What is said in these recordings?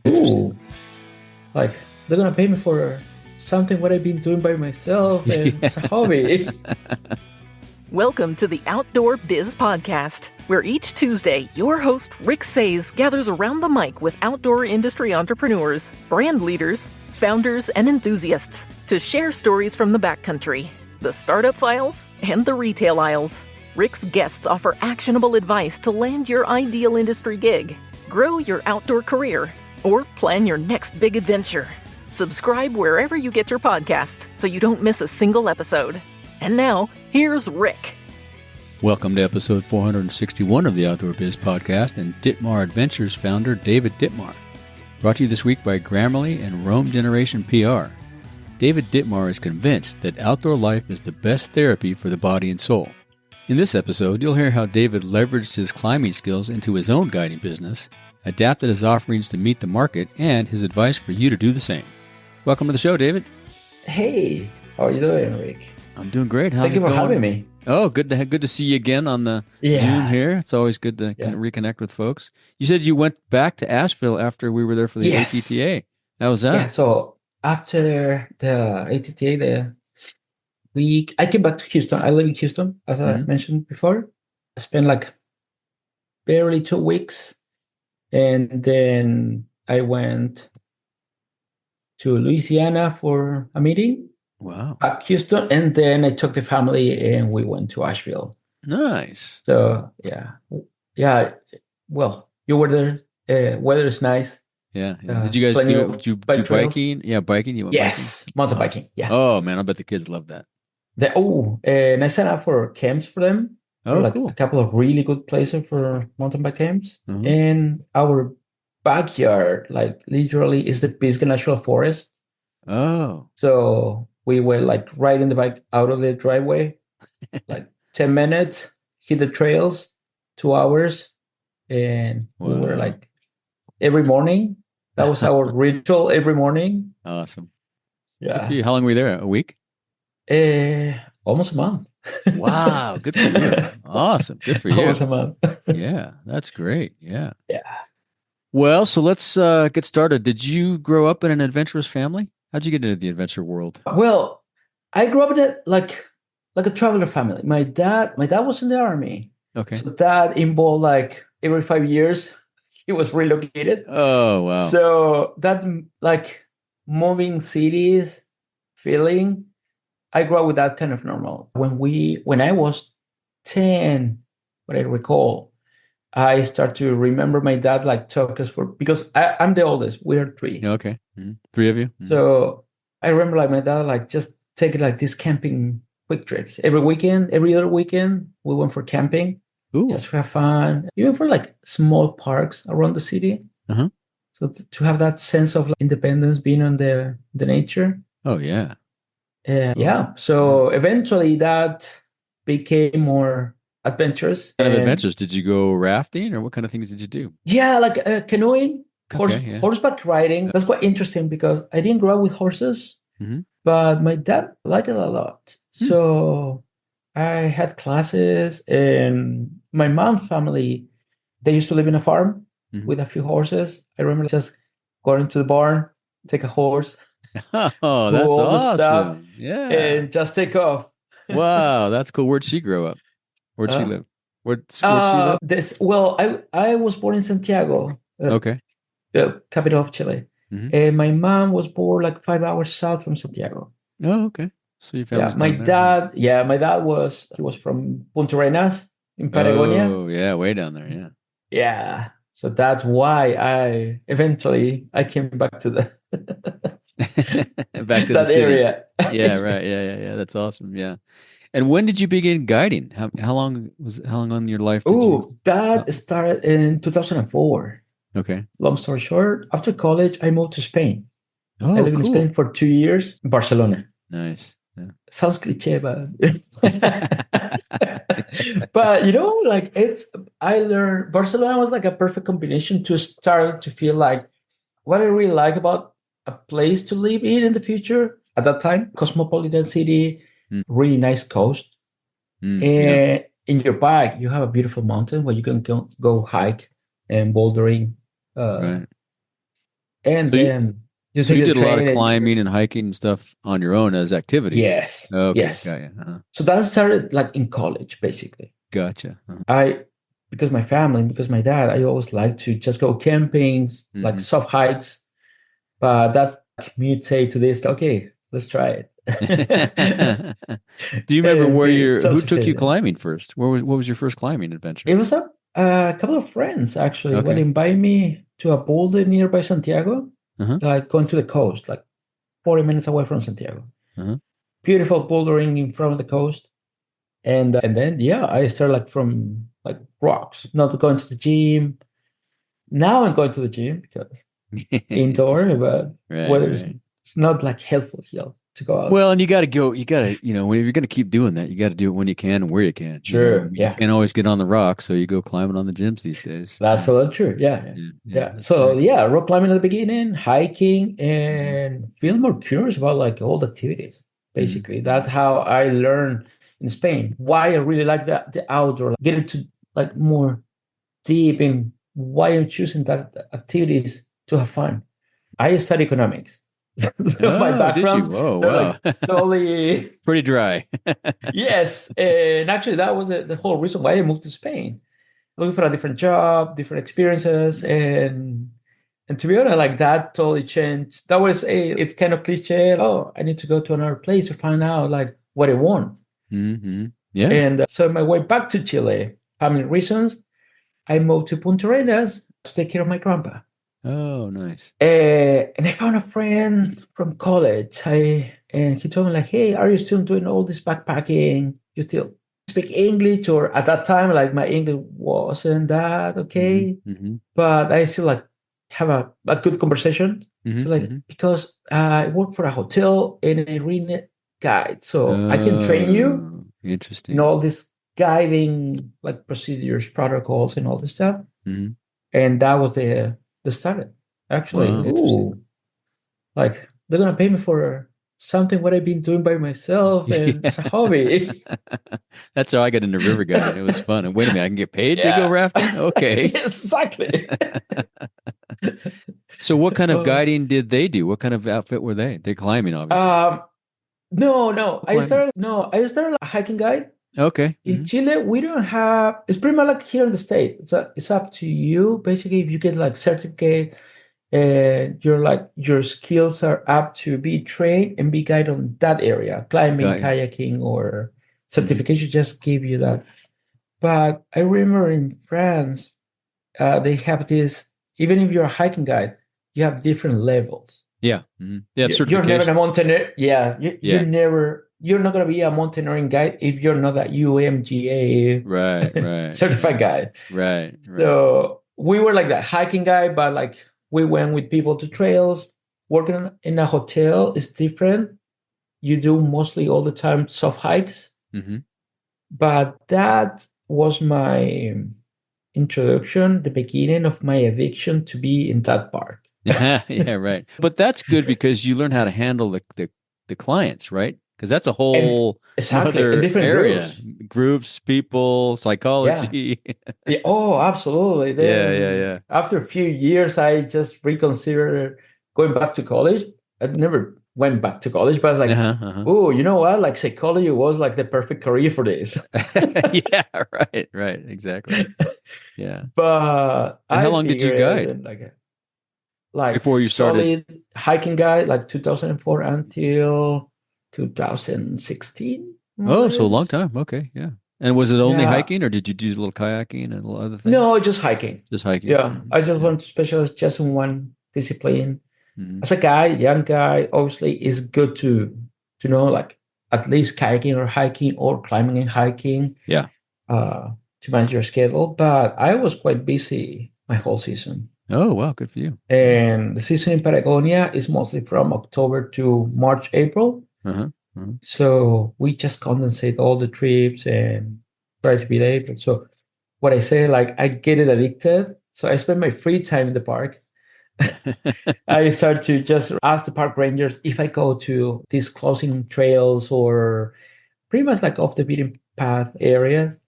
Interesting. Ooh, like they're gonna pay me for something what I've been doing by myself and as a hobby. Welcome to the Outdoor Biz Podcast, where each Tuesday, your host, Rick Says, gathers around the mic with outdoor industry entrepreneurs, brand leaders, founders, and enthusiasts to share stories from the backcountry, the startup files, and the retail aisles. Rick's guests offer actionable advice to land your ideal industry gig, grow your outdoor career, or plan your next big adventure. Subscribe wherever you get your podcasts so you don't miss a single episode. And now, here's Rick. Welcome to episode 461 of the Outdoor Biz Podcast and Dittmar Adventures founder David Dittmar. Brought to you this week by Grammarly and Rome Generation PR. David Dittmar is convinced that outdoor life is the best therapy for the body and soul. In this episode, you'll hear how David leveraged his climbing skills into his own guiding business, adapted his offerings to meet the market, and his advice for you to do the same. Welcome to the show, David. Hey, how are you doing, Rick? I'm doing great. How's Thank you it for going? having me. Oh, good to see you again on the Zoom here. It's always good to reconnect with folks. You said you went back to Asheville after we were there for the ATTA. How was that? Yeah, so after the ATTA, the week, I came back to Houston. I live in Houston, as I mentioned before. I spent like barely 2 weeks, and then I went to Louisiana for a meeting. Wow. Back Houston, and then I took the family and we went to Asheville. Nice. So yeah. Well, you were there. Weather is nice. Yeah. Did you guys do biking? Yeah, biking. You went biking? Mountain biking. Yeah. Oh man, I bet the kids love that. And I signed up for camps for them. Oh, cool. A couple of really good places for mountain bike camps. And our backyard, like literally, is the Pisgah National Forest. Oh. So we were like riding the bike out of the driveway, like 10 minutes, hit the trails, 2 hours. And we were like every morning. That was our ritual every morning. Awesome. Yeah. How long were you there? A week? Almost a month. Wow. Good for you. Awesome. Good for you. Almost a month. Yeah. That's great. Yeah. Yeah. Well, so let's get started. Did you grow up in an adventurous family? How'd you get into the adventure world? Well, I grew up in it like a traveler family. My dad was in the army. Okay. So that involved like every 5 years he was relocated. Oh, wow. So that like moving cities feeling, I grew up with that kind of normal. When I was 10, what I recall, I start to remember my dad like took us because I'm the oldest. We're 3. Okay. 3 of you. So I remember like my dad like just taking like these camping quick trips every weekend, every other weekend. We went for camping. Ooh. Just to have fun, even for like small parks around the city. So to have that sense of like, independence, being on the nature. Oh yeah. Yeah. So eventually that became more adventurous. What kind of adventures? Did you go rafting or what kind of things did you do? Yeah, like canoeing, horseback riding. That's quite interesting because I didn't grow up with horses, but my dad liked it a lot. So I had classes, and my mom's family, they used to live in a farm with a few horses. I remember just going to the barn, take a horse. Oh, that's awesome. Yeah. And just take off. Wow, that's cool. Where'd she grow up? Where'd she live? Where'd she live? I was born in Santiago, okay, the capital of Chile. And my mom was born like 5 hours south from Santiago. Oh, okay. So your family's my dad was from Punta Arenas in Patagonia. Oh, yeah, way down there, yeah. Yeah. So that's why I eventually came back to the back to that the city. area. Yeah, right. Yeah. That's awesome. Yeah. And when did you begin guiding? How long on your life? That started in 2004. Okay. Long story short, after college, I moved to Spain. Oh, I lived in Spain for 2 years in Barcelona. Nice. Yeah. Sounds cliche, but but like I learned Barcelona was like a perfect combination to start to feel like what I really like about a place to live in the future. At that time, cosmopolitan city, really nice coast. And in your bike, you have a beautiful mountain where you can go hike and bouldering. Right. And so then you so take you the did a lot of train climbing and hiking and stuff on your own as activities. Yes. Okay, Yes. got you. Uh-huh. So that started like in college, basically. Gotcha. Uh-huh. Because my family, because my dad, I always like to just go camping, like soft hikes. But that mutate to this, okay, let's try it. Do you remember who took you Self-sufficient. climbing first? What was your first climbing adventure? It was a couple of friends actually would invite me to a boulder nearby Santiago, like going to the coast, like 40 minutes away from Santiago. Beautiful bouldering in front of the coast. And then I started like from like rocks, not going to the gym. Now I'm going to the gym because indoor, but whether it's not like helpful here to go out. Well, and you got to go. You got to, when you're going to keep doing that, you got to do it when you can and where you can. Sure, you can't always get on the rocks, so you go climbing on the gyms these days. That's so true. Yeah. So rock climbing at the beginning, hiking, and feel more curious about like all the activities. Basically, that's how I learned in Spain. Why I really like the outdoor, like, get into like more deep in why I'm choosing that activities to have fun. I study economics. My background. Did you? Oh, wow. Like, totally pretty dry. Yes. And actually, that was the whole reason why I moved to Spain. Looking for a different job, different experiences. And to be honest, like that totally changed. That was it's kind of cliche. Oh, I need to go to another place to find out like what I want. Yeah. And so on my way back to Chile, family reasons, I moved to Punta Arenas to take care of my grandpa. Oh, nice. And I found a friend from college. And he told me like, hey, are you still doing all this backpacking? You still speak English? Or at that time, like my English wasn't that okay. But I still like have a good conversation. So like, because I work for a hotel and I read guide. So I can train you. Interesting. In all this guiding like procedures, protocols, and all this stuff. And that was the start. Actually, like they're gonna pay me for something what I've been doing by myself and as a hobby. That's how I got into river guiding. It was fun. And wait a minute, I can get paid to go rafting? Okay. Yes, exactly. So what kind of guiding did they do? What kind of outfit were they? They're climbing, obviously. No. I started a hiking guide. Okay. In Chile, we don't have. It's pretty much like here in the States. It's up to you. Basically, if you get like certificate, and your skills are up to be trained and be guided on that area, climbing, kayaking, or certification. Just give you that. But I remember in France, they have this. Even if you're a hiking guide, you have different levels. Yeah. Yeah. You're never a mountaineer. Yeah. You're not going to be a mountaineering guide if you're not a UMGA certified guide. Right. So we were like that hiking guide, but like we went with people to trails. Working in a hotel is different. You do mostly all the time soft hikes. But that was my introduction, the beginning of my addiction to be in that park. Yeah, right. But that's good because you learn how to handle the clients, right? Because that's a whole other different area. Groups, people, psychology. Yeah. Oh, absolutely. Yeah. After a few years, I just reconsidered going back to college. I never went back to college, but I was like, oh, you know what? Like psychology was like the perfect career for this. Yeah, right. Exactly. Yeah. But how long did you guide? Like before you started hiking guide, like 2004 until 2016. Oh, so a long time. Okay, yeah. And was it only hiking, or did you do a little kayaking and a little other things? No, just hiking. Just hiking. Yeah, I just want to specialize just in one discipline. As a guy, young guy, obviously, it's good to know like at least kayaking or hiking or climbing and hiking. Yeah. To manage your schedule, but I was quite busy my whole season. Oh, wow. Good for you. And the season in Patagonia is mostly from October to March, April. So we just condensate all the trips and try to be there. So what I say, like I get it addicted. So I spend my free time in the park. I start to just ask the park rangers if I go to these closing trails or pretty much like off the beaten path areas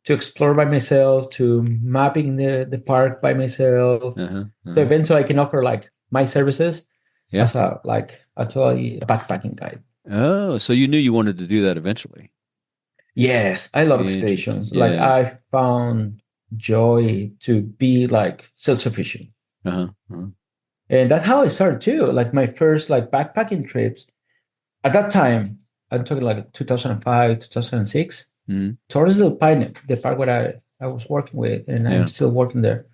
to explore by myself, to mapping the park by myself. So eventually I can offer like my services as a totally backpacking guide. Oh, so you knew you wanted to do that eventually. Yes, I love expeditions. Like I found joy to be like self-sufficient. And that's how I started too. Like my first like backpacking trips at that time, I'm talking like 2005, 2006, Torres del Paine, the park where I was working with, and I'm still working there,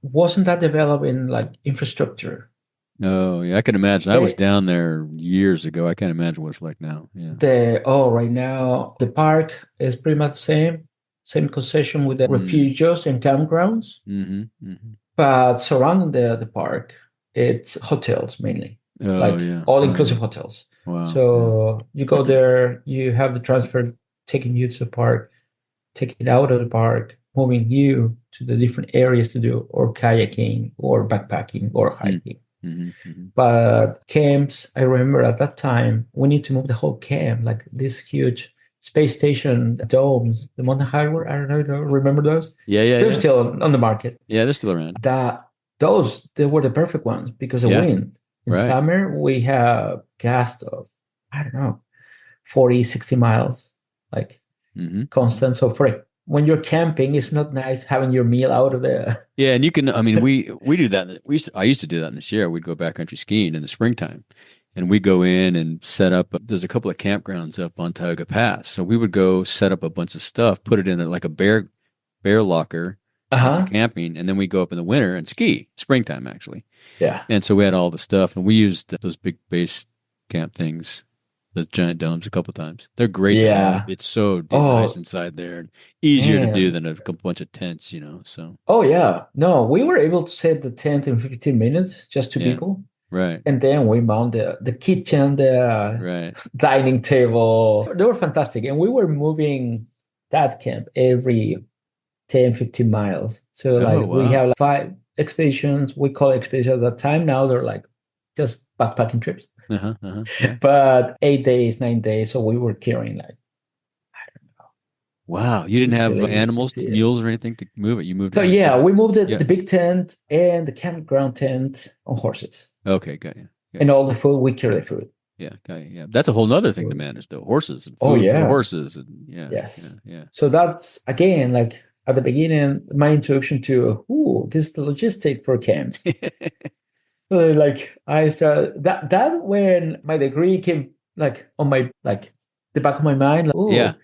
wasn't that developed in like infrastructure. Oh, yeah, I can imagine. I was down there years ago. I can't imagine what it's like now. Yeah. Right now, the park is pretty much the same concession with the refugios and campgrounds. But surrounding the park, it's hotels mainly, all-inclusive hotels. Wow. So you go there, you have the transfer taking you to the park, taking it out of the park, moving you to the different areas to do, or kayaking, or backpacking, or hiking. But camps, I remember at that time, we need to move the whole camp, like this huge space station domes, the Mountain Hardware. I don't know, remember those? They're still on the market. Yeah, they're still around. They were the perfect ones because of wind. In summer, we have gusts of, I don't know, 40, 60 miles, like constant. So when you're camping, it's not nice having your meal out of there. Yeah, and you can, I mean, we do that. I used to do that in the Sierra. We'd go backcountry skiing in the springtime. And we go in and set up, there's a couple of campgrounds up on Tioga Pass. So we would go set up a bunch of stuff, put it in like a bear locker, camping, and then we go up in the winter and ski, springtime actually. Yeah. And so we had all the stuff, and we used those big base camp things, the giant domes, a couple of times. They're great to have. It's so nice inside there, and easier to do than a bunch of tents, so. Oh, yeah. No, we were able to set the tent in 15 minutes, just two people. Right. And then we mount the kitchen, the dining table. They were fantastic. And we were moving that camp every 10, 15 miles. So we have like 5 expeditions. We call it expeditions at that time. Now they're like just backpacking trips. But 8 days, 9 days. So we were carrying like, I don't know. Wow. You didn't have animals, mules or anything to move it? You moved it? So we moved the big tent and the campground tent on horses. Okay, got you. And all the food, we carry the food. Yeah, got you. Yeah, that's a whole nother thing to manage, though. Horses and food for the horses. And Yes. Yeah. So that's, again, like at the beginning, my introduction to, this is the logistic for camps. So like I started, that when my degree came like on my, like the back of my mind, like,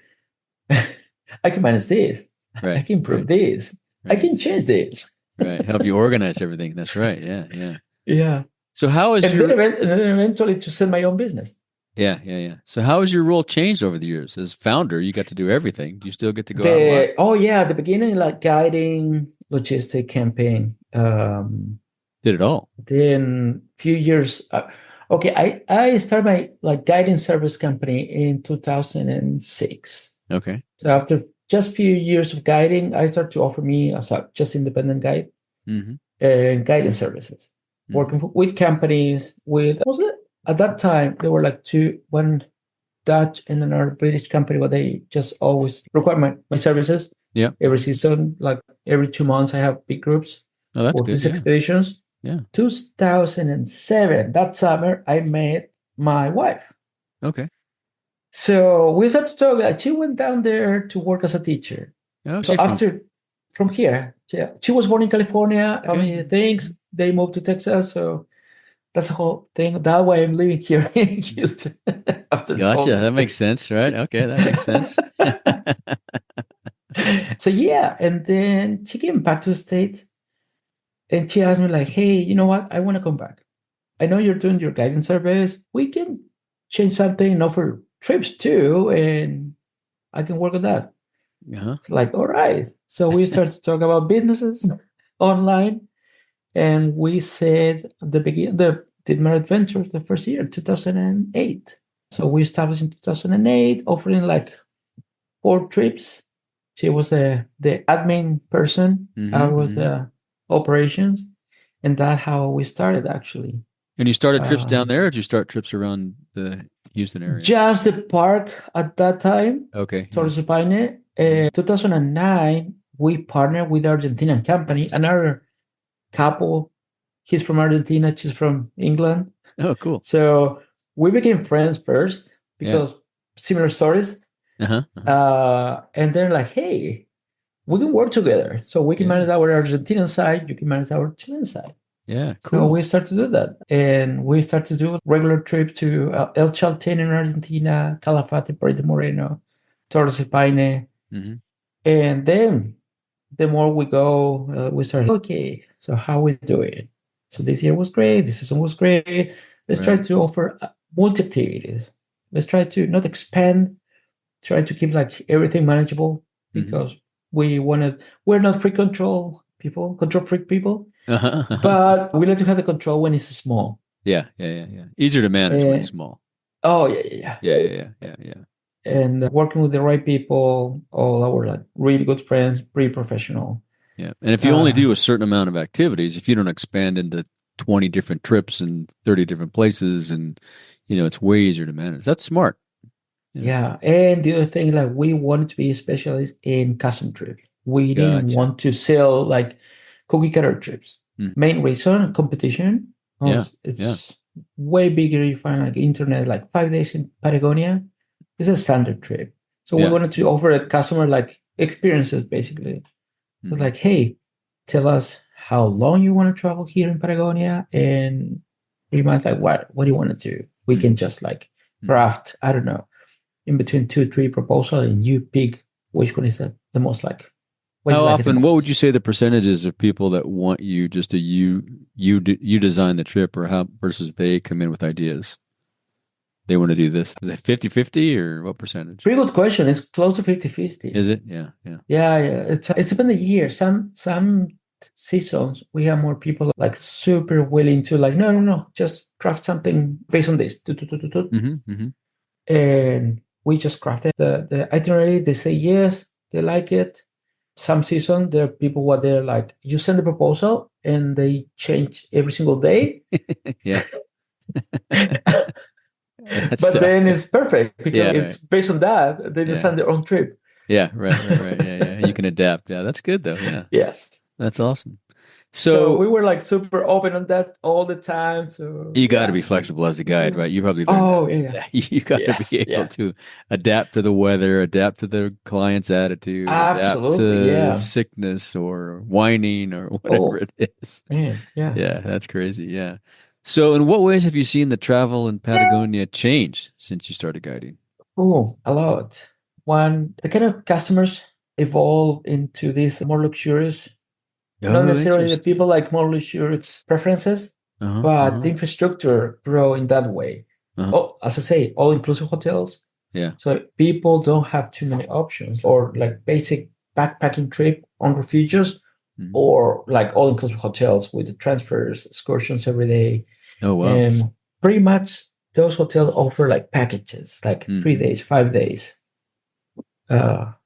I can manage this. Right. I can improve this. Right. I can change this. Right. Help you organize everything. That's right. Yeah. Yeah. So how is then eventually to set my own business. Yeah. So how has your role changed over the years? As founder, you got to do everything. Do you still get to go out a lot? Oh yeah, at the beginning, like guiding, logistic, campaign. Did it all. Then few years. I started my like guiding service company in 2006. Okay. So after just few years of guiding, I started to offer me as a just independent guide and guidance services. Working with companies at that time, there were like one Dutch and another British company, but they just always require my services. Yeah. Every season, like every 2 months, I have big groups for these expeditions. Yeah. 2007, that summer, I met my wife. Okay. So we started to talk. She went down there to work as a teacher. Oh, so from here, she was born in California. Okay. I mean, things. They moved to Texas, so that's the whole thing. That way, I'm living here in Houston. Gotcha. That makes sense, right? Okay, that makes sense. So and then she came back to the States, and she asked me like, "Hey, you know what? I want to come back. I know you're doing your guidance service. We can change something and offer trips too, and I can work on that." It's like, all right. So we started to talk about businesses online. And we said the Dittmar Adventures, the first year, 2008. So we established in 2008, offering like 4 trips. She was the admin person. I was the operations. And that's how we started, actually. And you started trips down there, or did you start trips around the Houston area? Just the park at that time. Okay. Torres del Paine. 2009, we partnered with an Argentinian company, another couple He's from Argentina. She's from England. Oh, cool. So we became friends first because similar stories. And they're like, hey, we can work together. So we can manage our Argentinian side. You can manage our Chilean side. Yeah, cool. So we start to do that. And we start to do regular trips to El Chaltén in Argentina, Calafate, Puerto Moreno, Torres del Paine. And then the more we go, we start, okay, so how we do it? So this year was great. This season was great. Let's try to offer multi-activities. Let's try to not expand, try to keep like everything manageable because we're not control freak people. But we like to have the control when it's small. Yeah. Easier to manage when it's small. Oh, yeah. And working with the right people, all our like really good friends, pretty professional. Yeah. And if you only do a certain amount of activities, if you don't expand into 20 different trips and 30 different places, and it's way easier to manage. That's smart. Yeah. And the other thing, like we wanted to be a specialist in custom trips. We didn't want to sell like cookie cutter trips. Main reason, competition. It's way bigger. You find like internet, like 5 days in Patagonia. It's a standard trip. So we wanted to offer a customer like experiences basically. It's like, hey, tell us how long you want to travel here in Patagonia and pretty much like what do you want to do? We can just like craft, I don't know, in between 2-3 proposals and you pick which one is the most like. How often, what would you say the percentages of people that want you just to you design the trip or how versus they come in with ideas? They want to do this. Is it 50-50 or what percentage? Pretty good question. It's close to 50-50. Is it? Yeah. It's been the year. Some seasons we have more people like super willing to like, no, just craft something based on this. And we just crafted the itinerary. They say yes, they like it. Some season there are people what they're like, you send the proposal and they change every single day. But then it's perfect because it's based on that. They design their own trip. Yeah, right. Yeah. You can adapt. Yeah, that's good though. Yeah. Yes. That's awesome. So we were like super open on that all the time. So you got to be flexible as a guide, right? You probably learned that. You got to be able to adapt to the weather, adapt to the client's attitude, adapt to sickness or whining or whatever it is. Yeah, that's crazy. Yeah. So in what ways have you seen the travel in Patagonia change since you started guiding? Oh, a lot. One, the kind of customers evolve into these more luxurious. Not necessarily the people like more luxurious preferences, but the infrastructure grow in that way. As I say, all-inclusive hotels. Yeah. So people don't have too many options or like basic backpacking trip on refugios or like all-inclusive hotels with the transfers, excursions every day. Oh, wow. And pretty much those hotels offer like packages, like 3 days, 5 days. More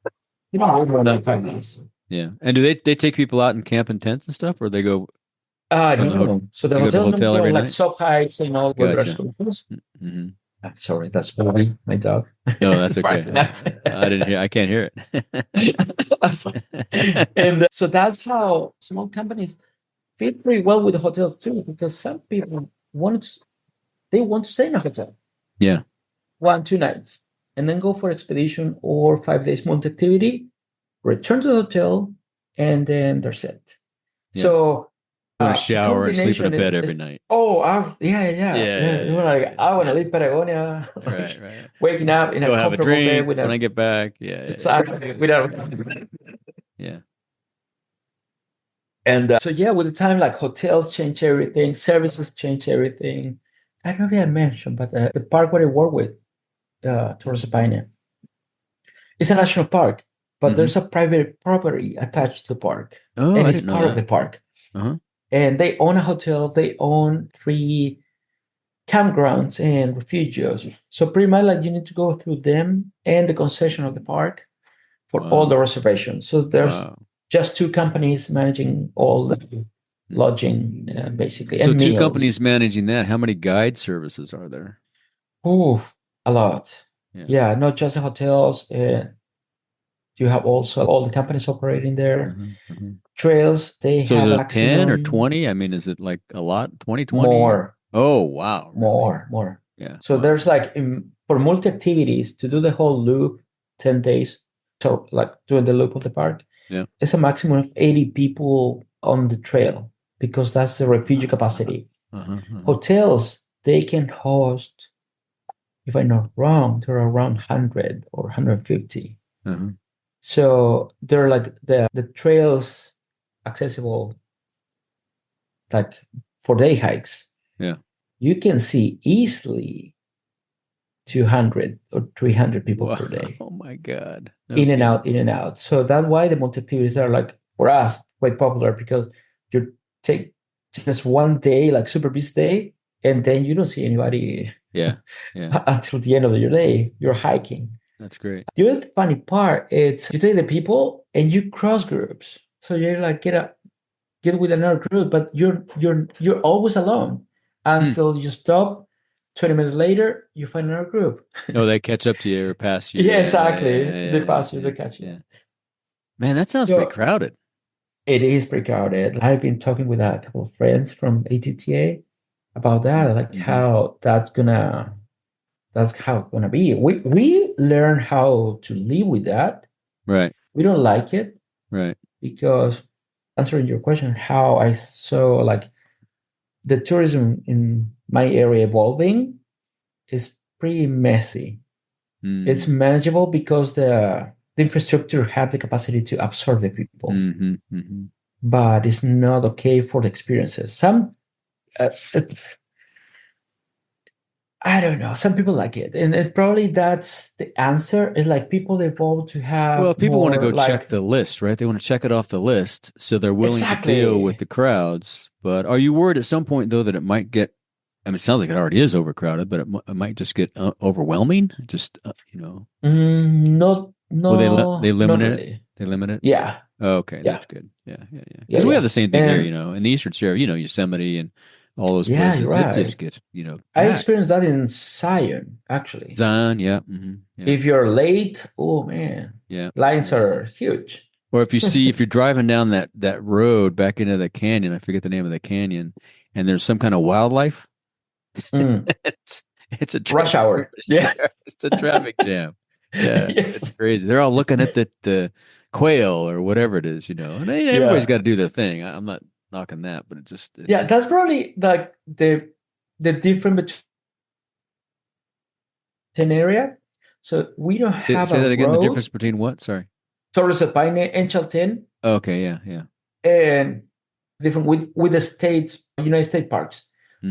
than 5 days. Yeah. And do they take people out and camp in tents and stuff, or they go? No. So the hotel every like soft heights and all. Gotcha. Sorry, that's Ruby, my dog. No, that's okay. I didn't hear. I can't hear it. And so that's how small companies fit pretty well with the hotels too, because some people want to stay in a hotel. Yeah. 1-2 nights, and then go for expedition or 5 days multi-activity. Return to the hotel, and then they're set. Yeah. So, shower and sleep in a bed every night. Oh, yeah. I want to leave Patagonia. Right. Waking up in a comfortable have a drink bed when I get back. Yeah. Exactly. Yeah. And with the time, like hotels change everything, services change everything. I don't know if I mentioned, but the park where I work with, Torres del Paine, it's a national park. But there's a private property attached to the park. Oh, and it's part of the park. And they own a hotel. They own 3 campgrounds and refugios. So pretty much like you need to go through them and the concession of the park for all the reservations. So there's just 2 companies managing all the lodging, basically. So and 2 meals. companies managing that. How many guide services are there? Oh, a lot. Yeah, not just the hotels. You have also all the companies operating there. trails, they So have is a it 10 or maximum 20? I mean, is it like a lot? 20, 20? more, Oh, wow. Really? more. Yeah. So Wow. there's like for multi-activities to do the whole loop, 10 days. So like doing the loop of the park, Yeah. it's a maximum of 80 people on the trail because that's the refugee capacity. Hotels, they can host, if I'm not wrong, they're around 100 or 150. So they're like the trails accessible like for day hikes. Yeah. You can see easily 200 or 300 people per day. Oh my God. No in kidding. and out. So that's why the multi-activities are like, for us, quite popular because you take just one day, like super busy day, and then you don't see anybody Yeah. until the end of your day. You're hiking. That's great. The other funny part is you take the people and you cross groups. So you're like get with another group, but you're always alone until you stop. 20 minutes later, you find another group. Oh, they catch up to you or pass you. Yeah, exactly. They pass you, they catch you. Yeah. Man, that sounds pretty crowded. It is pretty crowded. I've been talking with a couple of friends from ATTA about that, like how that's how it's gonna be. We learn how to live with that. Right. We don't like it. Right. Because answering your question, how I saw like the tourism in my area evolving is pretty messy. It's manageable because the infrastructure have the capacity to absorb the people, but it's not okay for the experiences. Some, I don't know. Some people like it, and it probably that's the answer. Is like people evolve to have. Well, people want to go like, check the list, right? They want to check it off the list, so they're willing to deal with the crowds. But are you worried at some point though that it might get? I mean, it sounds like it already is overcrowded, but it might just get overwhelming. Just No. Well, they limit it. Really. They limit it. Yeah. Okay, that's good. Yeah. Because we have the same thing here, in the Eastern Sierra, Yosemite and all those places. You're right. It just gets, I experienced that in Zion, actually. Zion, yeah. If you're late, oh man, lines are huge. Or if you're driving down that road back into the canyon, I forget the name of the canyon, and there's some kind of wildlife. It's a rush hour. Yeah, it's a traffic jam. Yeah, It's crazy. They're all looking at the quail or whatever it is, and everybody's got to do their thing. I'm not knocking that, but it's that's probably like the difference between area. So we don't have say that again. road. The difference between what? Sorry. Torres del Paine and Chaltén. Okay, yeah. And different with the states, United States parks.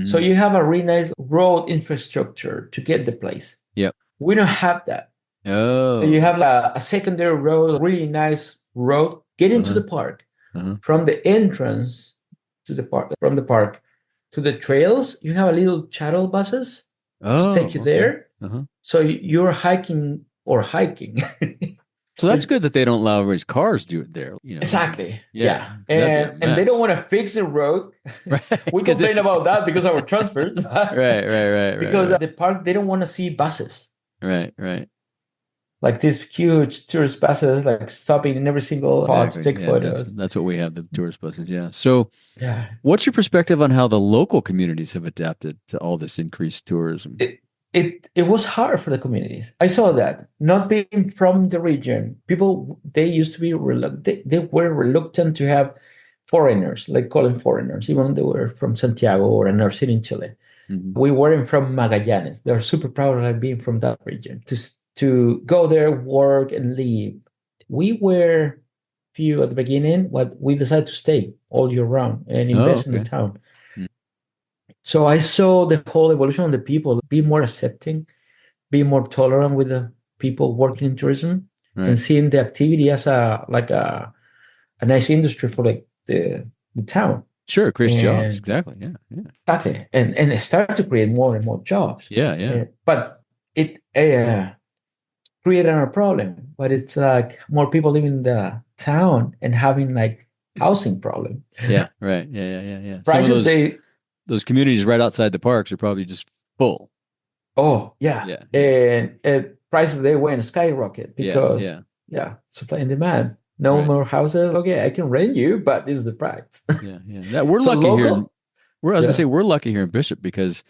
So you have a really nice road infrastructure to get the place. Yep. We don't have that. Oh. So you have a secondary road, a really nice road, get into the park. From the entrance to the park, from the park to the trails, you have a little shuttle buses to take you there. So you're hiking. So that's good that they don't allow everybody's cars do it there. Exactly. Yeah. And they don't want to fix the road. Right. We complain about that because of our transfers. Right. Because the park, they don't want to see buses. Right. Like these huge tourist buses, like stopping in every single spot to take photos. That's what we have, the tourist buses. Yeah. So what's your perspective on how the local communities have adapted to all this increased tourism? It was hard for the communities. I saw that. Not being from the region, people, they used to be reluctant. They were reluctant to have foreigners, like calling foreigners, even they were from Santiago or another city in Chile. We weren't from Magallanes. They're super proud of being from that region. To go there, work, and live. We were few at the beginning, but we decided to stay all year round and invest in the town. So I saw the whole evolution of the people, be more accepting, be more tolerant with the people working in tourism, and seeing the activity as a nice industry for the town. Sure, creates jobs. Exactly. Yeah. Exactly. And it started to create more and more jobs. Yeah. But it created a problem. But it's like more people living in the town and having like housing problem. Yeah, right. Yeah. Prices, those communities right outside the parks are probably just full. Oh, yeah. And prices, they went skyrocket because supply and demand. no more houses. Okay, I can rent you, but this is the price. Yeah. Now, we're lucky here. I was gonna say we're lucky here in Bishop because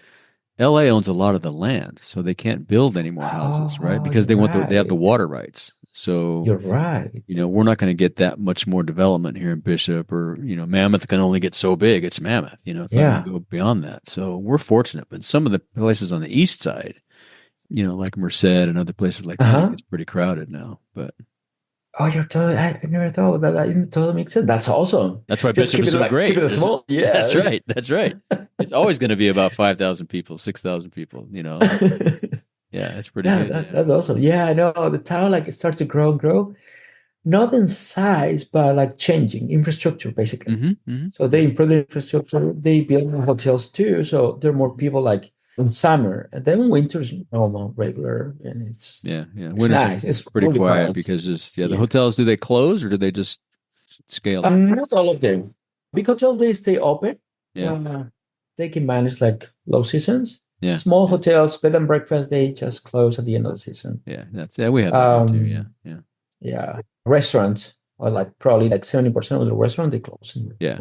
LA owns a lot of the land, so they can't build any more houses, right? Because they have the water rights. So you're right. We're not going to get that much more development here in Bishop, or Mammoth can only get so big. It's Mammoth, it's not going to go beyond that. So we're fortunate, but some of the places on the east side, like Merced and other places like that, it's pretty crowded now. But you're totally. I never thought that. It totally makes sense. That's awesome. That's why Bishop is so great. Keep it small. Yeah, that's right. That's right. It's always going to be about 5,000 people, 6,000 people. Yeah, that's pretty good. That's awesome. Yeah, I know the town it starts to grow and grow, not in size, but changing infrastructure basically. So they improve the infrastructure. They build more hotels too. So there are more people in summer, and then winter's normal, regular, and it's Winter's nice. It's pretty really quiet because the hotels, do they close or do they just scale up? Not all of them. Big hotels, they stay open. Yeah, they can manage low seasons. Yeah. Small hotels, bed and breakfast, they just close at the end of the season. Yeah, we have that too. Yeah. Restaurants are probably 70% of the restaurant they close. Yeah.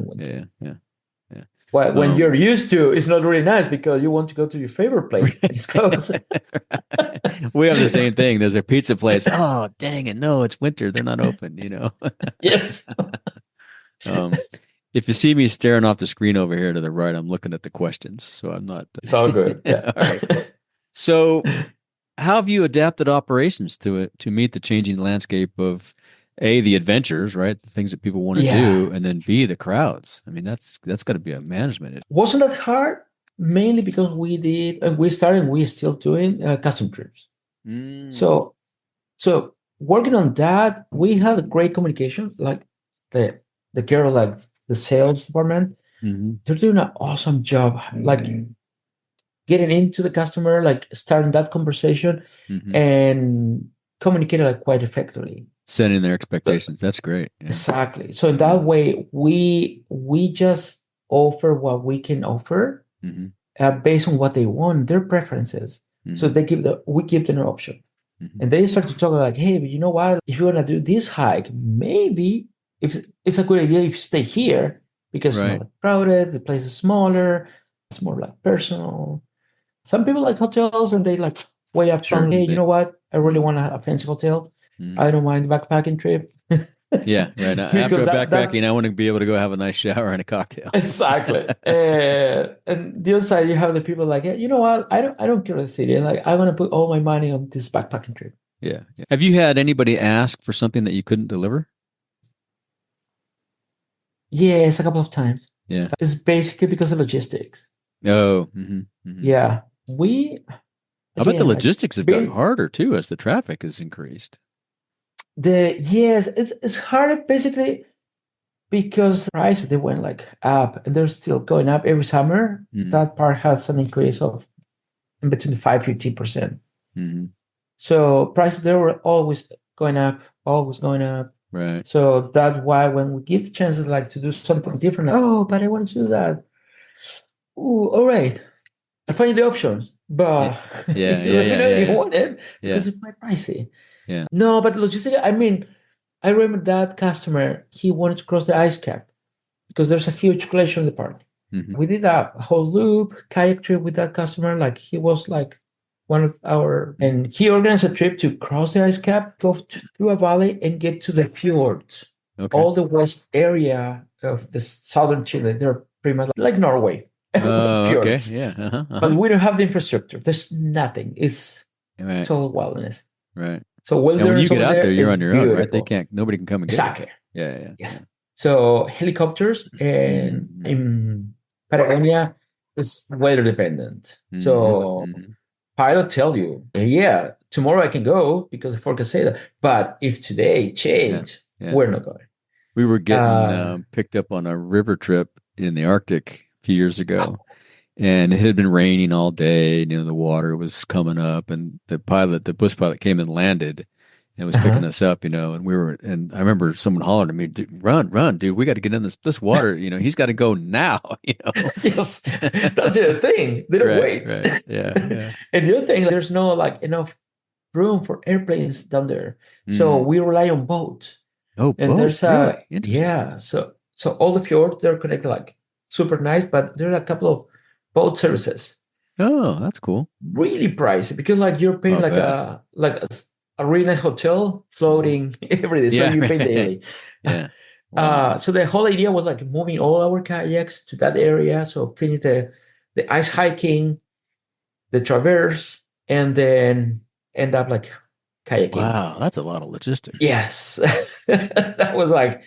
Well, when you're used to, it's not really nice because you want to go to your favorite place. It's closed. We have the same thing. There's a pizza place. Oh, dang it! No, it's winter. They're not open. Yes. If you see me staring off the screen over here to the right, I'm looking at the questions, so I'm not. It's all good. Yeah. All right. So, how have you adapted operations to meet the changing landscape of A, the adventures, right? The things that people want to do, and then B, the crowds. I mean, that's got to be a management. Wasn't that hard? Mainly because we still doing custom trips. So working on that, we had a great communication. The girl, the sales department, they're doing an awesome job. Getting into the customer, starting that conversation and communicating quite effectively. Setting their expectations. That's great. Yeah. Exactly. So in that way, we just offer what we can offer based on what they want, their preferences. So we give them an option. And they start to talk hey, but you know what? If you want to do this hike, maybe if it's a good idea if you stay here because it's not crowded, the place is smaller, it's more personal. Some people like hotels and they way up front. Hey, you know what? I really want a fancy hotel. I don't mind the backpacking trip. Yeah, right. After backpacking, I want to be able to go have a nice shower and a cocktail. Exactly. And the other side, you have the people hey, you know what? I don't care the city. I want to put all my money on this backpacking trip. Yeah. Have you had anybody ask for something that you couldn't deliver? Yes, a couple of times. Yeah. It's basically because of logistics. Oh. Yeah. I bet the logistics have gotten harder too as the traffic has increased. It's harder basically because prices they went up and they're still going up every summer. That part has an increase of in between 5-15%. So prices they were always going up. Right. So that's why when we get the chances to do something different, but I want to do that. Ooh, all right. I find the options, but you want it because it's quite pricey. Yeah. No, but logistically, I remember that customer, he wanted to cross the ice cap because there's a huge glacier in the park. We did a whole loop kayak trip with that customer. He was one of and he organized a trip to cross the ice cap, go through a valley and get to the fjords. Okay. All the west area of the southern Chile, they're pretty much like Norway. Okay. Yeah. But we don't have the infrastructure. There's nothing. It's total wilderness. Right. So when you get out there, you're on your own, right? Nobody can come and get exactly. You. Yeah. Yes. So helicopters and in Patagonia is weather dependent. So pilot tell you, tomorrow I can go because the forecast say that. But if today change, we're not going. We were getting picked up on a river trip in the Arctic a few years ago. And it had been raining all day. The water was coming up, and the bush pilot came and landed and was picking us up, and I remember someone hollered at me, dude, run, dude, we got to get in this water. He's got to go now, Yes, that's the other thing. They don't wait. Right. Yeah. And the other thing, there's no enough room for airplanes down there. So we rely on boats. Oh, and both, there's really? Interesting. yeah. So all the fjords, they're connected like super nice, but there are a couple of boat services. Oh, that's cool. Really pricey because like you're paying like a really nice hotel floating every day, so Yeah. you pay daily. Yeah. Wow. So the whole idea was like moving all our kayaks to that area, so finish the ice hiking, the traverse, and then end up like kayaking. Wow, that's a lot of logistics. Yes, that was like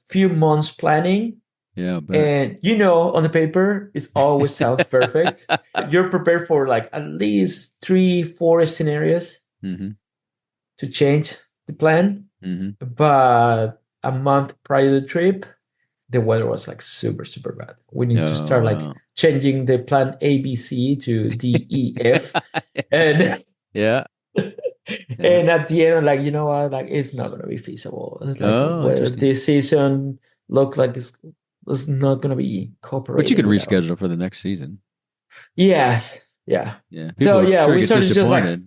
few months planning. Yeah, but And on the paper, it always sounds perfect. You're prepared for like at least 3-4 scenarios to change the plan. But a month prior to the trip, the weather was like super, super bad. We need to start like changing the plan ABC to DEF. And yeah. And at the end, like, you know what, like it's not going to be feasible. It's like this season looked like it's not going to be cooperating. But you could reschedule for the next season. Yes. Yeah. Yeah. So yeah, we started just like,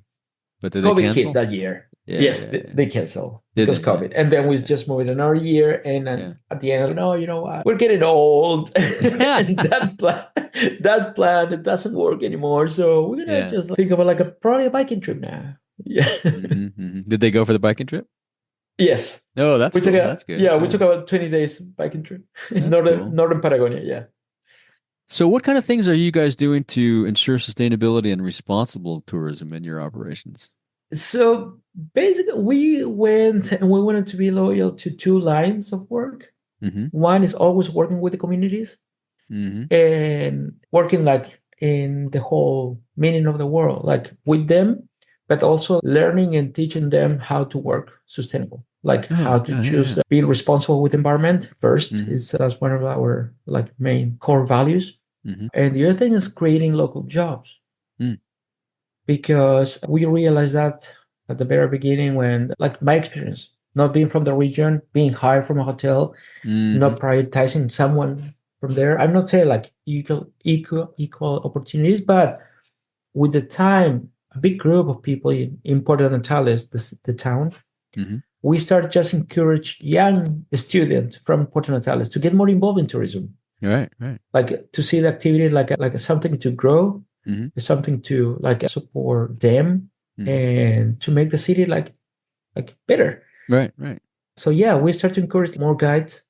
but did they COVID cancel? hit that year. Yeah, yes, yeah, they cancel because COVID. And then we just moved another year. And at the end, no, you know what? We're getting old. And that plan, it doesn't work anymore. So we're going to just think about like probably a biking trip now. Yeah. Did they go for the biking trip? Yes. Oh, that's cool. That's good. Yeah, we took about 20 days biking trip in northern Patagonia. Yeah. So what kind of things are you guys doing to ensure sustainability and responsible tourism in your operations? So basically, we wanted to be loyal to two lines of work. One is always working with the communities and working like in the whole meaning of the world, like with them, but also learning and teaching them how to work sustainable, like how to choose being responsible with the environment first. That's one of our like main core values. And the other thing is creating local jobs. Because we realized that at the very beginning when, like my experience, not being from the region, being hired from a hotel, not prioritizing someone from there. I'm not saying like equal opportunities, but with the time, a big group of people in Puerto Natales, the town, we started just encourage young students from Puerto Natales to get more involved in tourism. Right. Like to see the activity like something to grow. Something to like support them and to make the city like better. Right. So yeah, we start to encourage more guides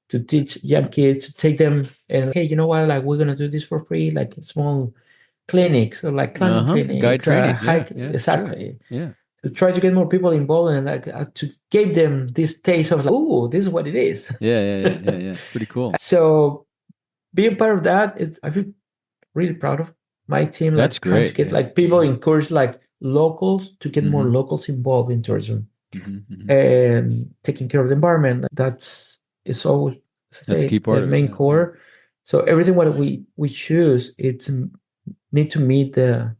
to teach young kids, to take them and hey, you know what? Like we're gonna do this for free, like small clinics or like climbing clinics, guide training, hike, exactly. Sure. Yeah. To try to get more people involved and like to give them this taste of like, oh, this is what it is. Yeah. Pretty cool. So being part of that I feel really proud of my team. Like, that's great. To get like people encourage like locals to get more locals involved in tourism and taking care of the environment. That's always a key part of the main core. So everything what we choose, it's need to meet the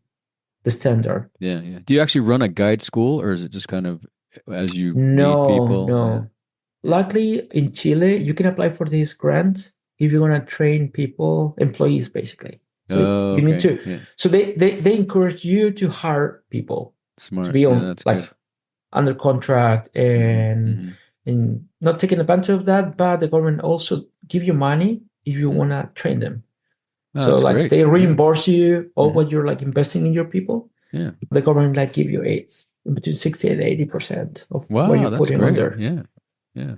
standard. Yeah. Do you actually run a guide school, or is it just kind of as you meet people? No. Luckily, in Chile, you can apply for these grants if you want to train people, employees, basically. So you need to. Yeah. So they encourage you to hire people. Smart. To be on like under contract and not taking advantage of that, but the government also give you money if you want to train them. So like great. They reimburse you all what you're like investing in your people. Yeah. The government like give you between 60 and 80% of what you're putting on there. Yeah.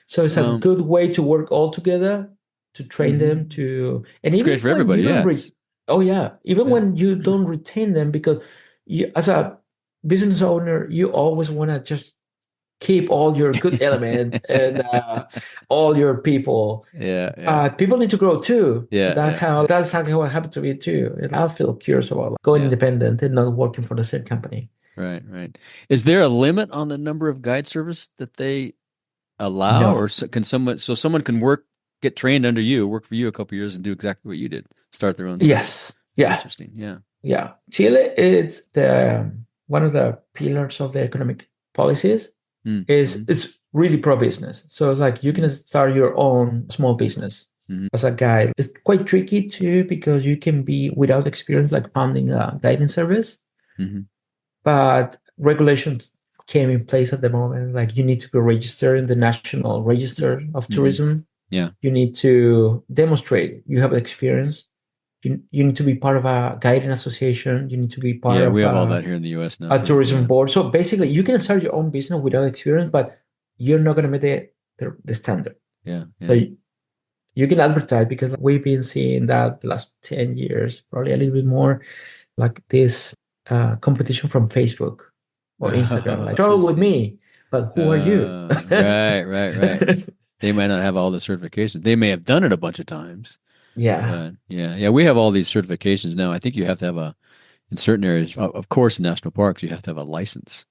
So it's a good way to work all together. To train them to, and it's great for everybody. Even when you don't retain them, because you, as a business owner, you always want to just keep all your good elements and all your people. People need to grow too. So that's exactly what happened to me too. And I feel curious about going independent and not working for the same company. Right. Is there a limit on the number of guide service that they allow, or can someone can get trained under you, work for you a couple of years and do exactly what you did, start their own service? Yes. Yeah. Interesting. Yeah. Chile, it's one of the pillars of the economic policies it's really pro-business. So it's like you can start your own small business as a guide. It's quite tricky too, because you can be without experience, like founding a guiding service. But regulations came in place at the moment. Like you need to be registered in the National Register of Tourism. Yeah. You need to demonstrate you have experience. You need to be part of a guiding association. You need to be part of we have all that here in the U.S. now. A tourism board. So basically, you can start your own business without experience, but you're not going to meet the standard. Yeah. So you can advertise, because we've been seeing that the last 10 years, probably a little bit more, like this competition from Facebook or Instagram. Like, travel with me, but who are you? Right. They might not have all the certifications. They may have done it a bunch of times. Yeah. We have all these certifications now. I think you have to have in certain areas, of course, in national parks, you have to have a license.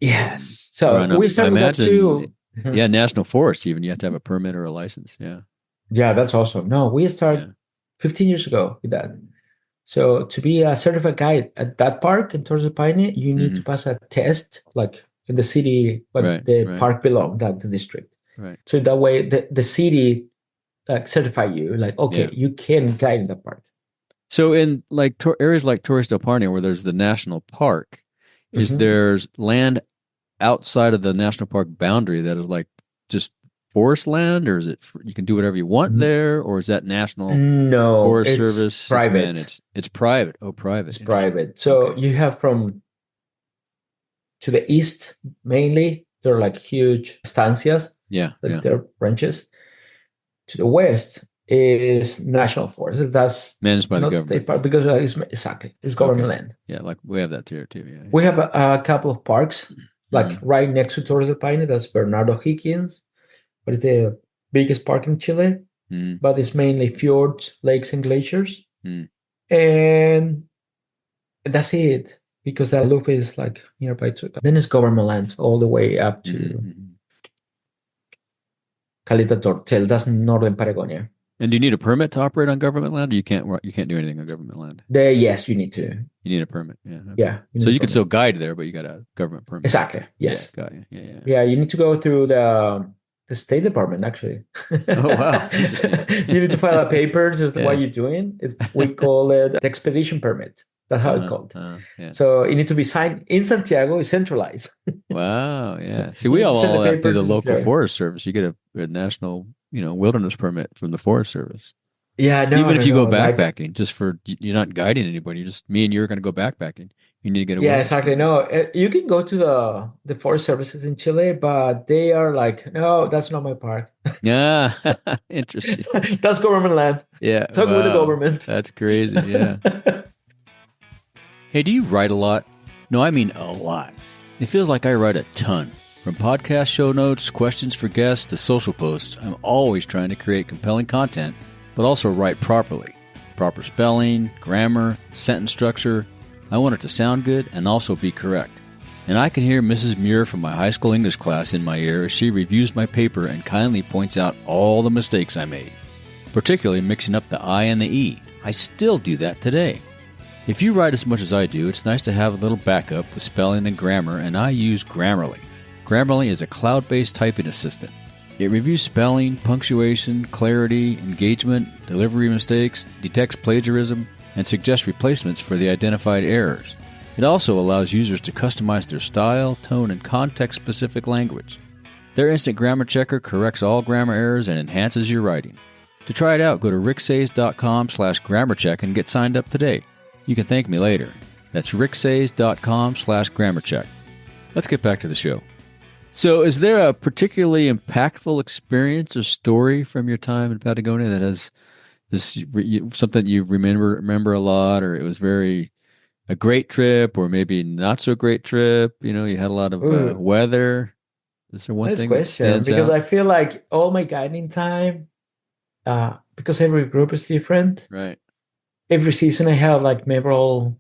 Yes. So we started with that too. Yeah, national forests even, you have to have a permit or a license. Yeah. Yeah, that's awesome. No, we started 15 years ago with that. So to be a certified guide at that park in Torres del Paine, you need to pass a test, like in the city, but the park belongs, that the district. Right. So that way the city certify you, like, okay, you can guide in the park. So in like areas like Torres del Paine, where there's the national park, is there's land outside of the national park boundary that is like just forest land, or is it you can do whatever you want there, or is that National Forest Service? Private. It's private. Oh, private. It's private. So you have from to the east mainly, they're like huge estancias. Yeah. They're ranches. To the west is national forest. That's managed by the government. State park, because it's government land. Yeah, like we have that here too. Yeah. We have a couple of parks, like right next to Torres del Paine. That's Bernardo Higgins, but it's the biggest park in Chile. But it's mainly fjords, lakes, and glaciers, and that's it. Because that Lufe is like nearby to. Then it's government land all the way up to Caleta Tortel. That's northern Patagonia. And do you need a permit to operate on government land? Or you can't do anything on government land. Yes, you need to. You need a permit. Yeah. Okay. Yeah. So you can still guide there, but you got a government permit. Exactly. Yes. Yeah, got you. Yeah. Yeah, you need to go through the State Department, actually. Oh, wow. Interesting. You need to file a paper, just what you're doing. We call it the expedition permit. That's how it's called. So it needs to be signed in Santiago. It's centralized. Wow. Yeah. See, we all have through the local Forest Service. You get a national, wilderness permit from the Forest Service. Yeah. No, even if you go backpacking, just for you're not guiding anybody. You're just me and you're going to go backpacking. You need to get a exactly. No, you can go to the Forest Services in Chile, but they are like, no, that's not my park. Yeah. Interesting. That's government land. Yeah. Talk with the government. That's crazy. Yeah. Hey, do you write a lot? No, I mean a lot. It feels like I write a ton. From podcast show notes, questions for guests, to social posts, I'm always trying to create compelling content, but also write properly. Proper spelling, grammar, sentence structure. I want it to sound good and also be correct. And I can hear Mrs. Muir from my high school English class in my ear as she reviews my paper and kindly points out all the mistakes I made, particularly mixing up the I and the E. I still do that today. If you write as much as I do, it's nice to have a little backup with spelling and grammar, and I use Grammarly. Grammarly is a cloud-based typing assistant. It reviews spelling, punctuation, clarity, engagement, delivery mistakes, detects plagiarism, and suggests replacements for the identified errors. It also allows users to customize their style, tone, and context-specific language. Their instant grammar checker corrects all grammar errors and enhances your writing. To try it out, go to ricksays.com/grammarcheck and get signed up today. You can thank me later. That's ricksays.com/grammarcheck. Let's get back to the show. So is there a particularly impactful experience or story from your time in Patagonia that has something you remember a lot, or it was a great trip, or maybe not so great trip? You had a lot of weather. Is there one thing that stands out? Because I feel like all my guiding time, because every group is different. Right. Every season I have like memorable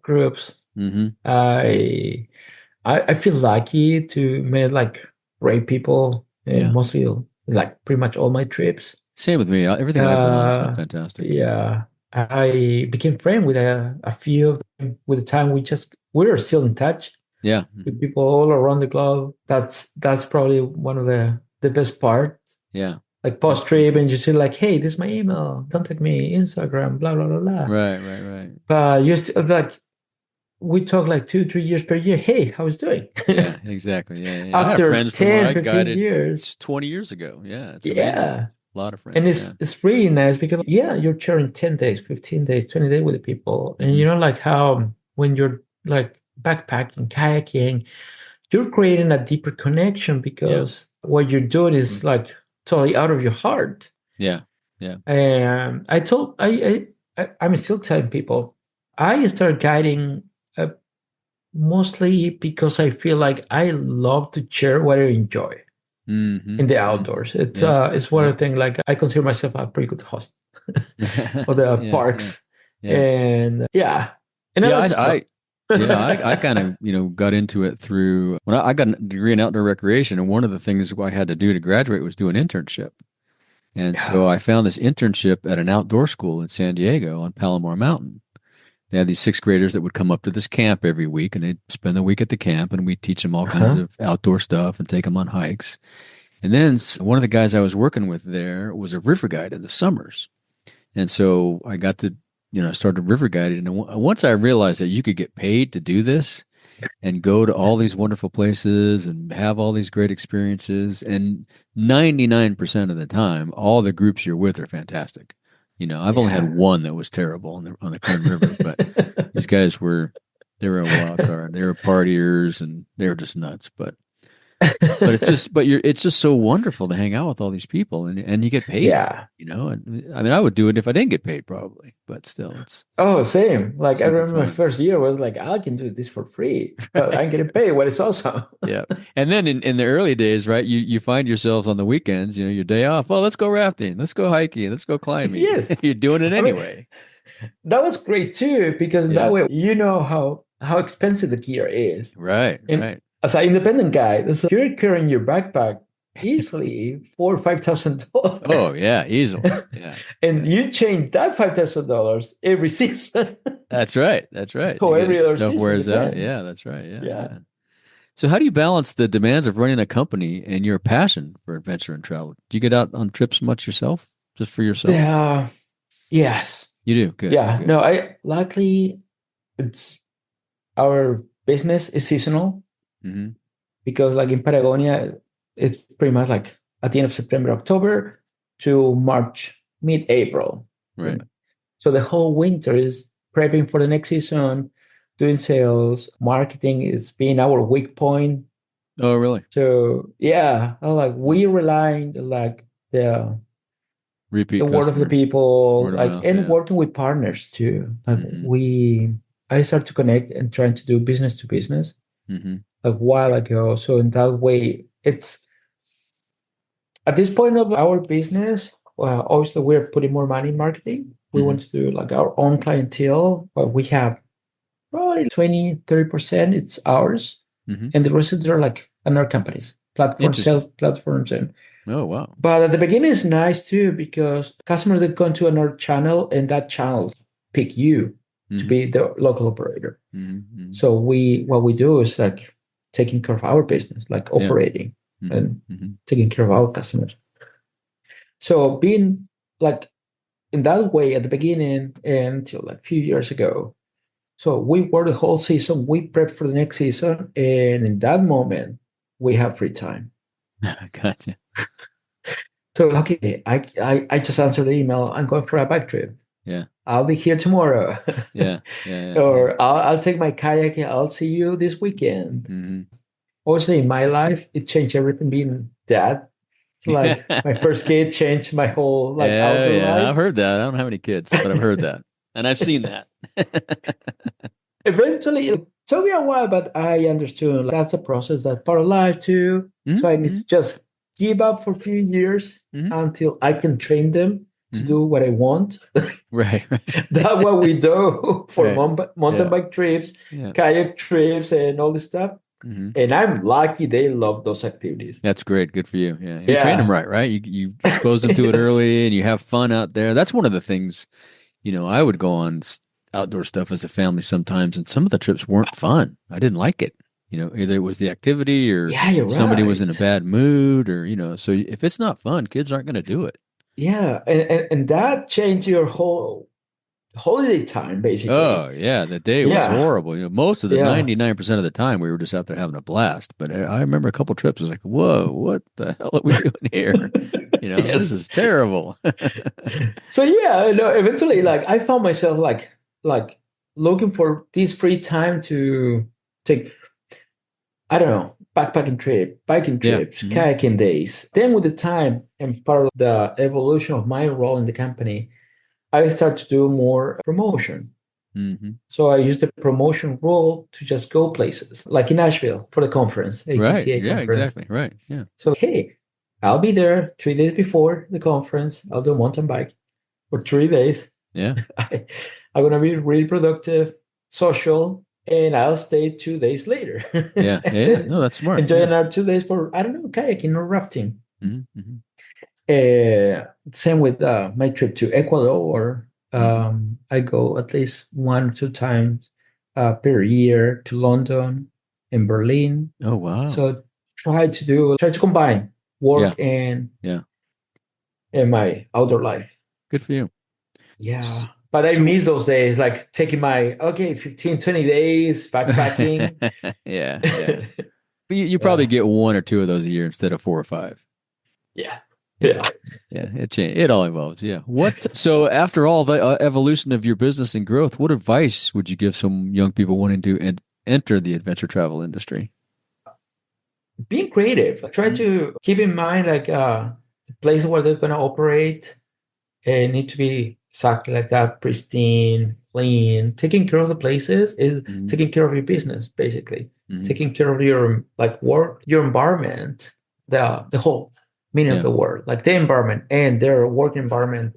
groups. I feel lucky to meet like great people, and mostly like pretty much all my trips. Same with me. Everything I've been on has been fantastic. Yeah, I became friends with a few of them. With the time, we're still in touch. Yeah, with people all around the globe. That's probably one of the best parts. Yeah, like post trip, and you say like, hey, this is my email. Contact me, Instagram, blah blah blah blah. Right. But you're still like, we talk like 2-3 years per year. Hey, how is doing? Yeah, exactly. Yeah. I have After friends from 10, where I 15 guided years. 20 years ago. Yeah, it's amazing. Yeah. A lot of And friends. Yeah. it's really nice because, yeah, you're sharing 10 days, 15 days, 20 days with the people. And like how when you're like backpacking, kayaking, you're creating a deeper connection because what you're doing is like totally out of your heart. Yeah. Yeah. And I'm still telling people, I started guiding mostly because I feel like I love to share what I enjoy in the outdoors. It's one of the things, like I consider myself a pretty good host of the parks. And I kind of got into it through when I got a degree in outdoor recreation, and one of the things I had to do to graduate was do an internship. And so I found this internship at an outdoor school in San Diego on Palomar Mountain. They had these sixth graders that would come up to this camp every week, and they'd spend the week at the camp, and we'd teach them all kinds of outdoor stuff and take them on hikes. And then one of the guys I was working with there was a river guide in the summers. And so I got to, started river guiding. And once I realized that you could get paid to do this and go to all these wonderful places and have all these great experiences, and 99% of the time, all the groups you're with are fantastic. I've only had one that was terrible on the Kern River, but these guys they were a wild card. They were partiers and they were just nuts. But it's just so wonderful to hang out with all these people and you get paid. Yeah. And I mean, I would do it if I didn't get paid probably, but still same. Like I remember my first year was like, I can do this for free, but I'm getting paid. What is awesome. Yeah. And then in the early days, right, you find yourselves on the weekends, your day off. Oh, let's go rafting. Let's go hiking. Let's go climbing. Yes. You're doing it anyway. That was great too, because that way, how expensive the gear is. Right. Right. As an independent guy, so you're carrying your backpack easily $4,000 or $5,000. Oh yeah, easily. Yeah, and you change that $5,000 every season. That's right. Or every other stuff season wears out. Yeah, that's right. Yeah. So how do you balance the demands of running a company and your passion for adventure and travel? Do you get out on trips much yourself, just for yourself? Yeah. Yes. You do. Good. Yeah. Good. No, luckily it's our business is seasonal. Mm-hmm. Because like in Patagonia, it's pretty much like at the end of September, October to March, mid-April. Right. So the whole winter is prepping for the next season, doing sales, marketing is being our weak point. Oh, really? So we rely on like the repeat word of the people, mouth, working with partners too. Like I started to connect and trying to do business to business. Mm-hmm. A while ago. So in that way, it's at this point of our business, obviously we're putting more money in marketing. We want to do like our own clientele, but we have probably 20-30% it's ours. And the rest are like another companies, platforms, sales platforms. Oh, wow. But at the beginning it's nice too, because customers that go to another channel and that channel pick you to be the local operator. So what we do is like taking care of our business, like operating and taking care of our customers. So being like in that way at the beginning until like a few years ago. So we work the whole season, we prep for the next season. And in that moment, we have free time. Gotcha. So, okay, I just answered the email. I'm going for a bike trip. Yeah. I'll be here tomorrow. Yeah. Or I'll take my kayak. I'll see you this weekend. Also, in my life, it changed everything. Being dad, it's like my first kid changed my whole outdoor life. I've heard that. I don't have any kids, but I've heard that, and I've seen that. Eventually, it took me a while, but I understood that's a process, that's part of life too. So I need to just give up for a few years until I can train them to do what I want. Right. That's what we do for mountain bike trips, kayak trips, and all this stuff. And I'm lucky they love those activities. That's great. Good for you. Yeah. You train them right? You expose them to it early and you have fun out there. That's one of the things, I would go on outdoor stuff as a family sometimes, and some of the trips weren't fun. I didn't like it. Either it was the activity or somebody was in a bad mood or, so if it's not fun, kids aren't going to do it. Yeah. And that changed your whole holiday time, basically. Oh, yeah. The day was horrible. Most of the 99% of the time we were just out there having a blast. But I remember a couple trips, I was like, whoa, what the hell are we doing here? This is terrible. So eventually, like, I found myself like looking for this free time to take, I don't know, backpacking trip, biking trips, kayaking days. Then with the time and part of the evolution of my role in the company, I started to do more promotion. Mm-hmm. So I used the promotion role to just go places, like in Nashville for the conference, ATTA right. Yeah, conference. Exactly. Right. Yeah. So, hey, I'll be there 3 days before the conference. I'll do a mountain bike for 3 days. Yeah. I'm going to be really productive, social, and I'll stay 2 days later. Yeah. No, that's smart. Enjoy another 2 days for, I don't know, kayaking or rafting. Mm-hmm. Mm-hmm. Same with my trip to Ecuador. I go at least 1 or 2 times per year to London and Berlin. Oh, wow. So try to combine work and my outdoor life. Good for you. Yeah. But I miss those days, like taking my 15, 20 days backpacking. Yeah. You probably get 1 or 2 of those a year instead of 4 or 5. Yeah. It all evolves. Yeah. So after all the evolution of your business and growth, what advice would you give some young people wanting to enter the adventure travel industry? Being creative. Try to keep in mind like the place where they're going to operate need to be exactly like that, pristine, clean. Taking care of the places is taking care of your business, basically. Taking care of your work, your environment, the whole meaning of the word, like the environment and their work environment,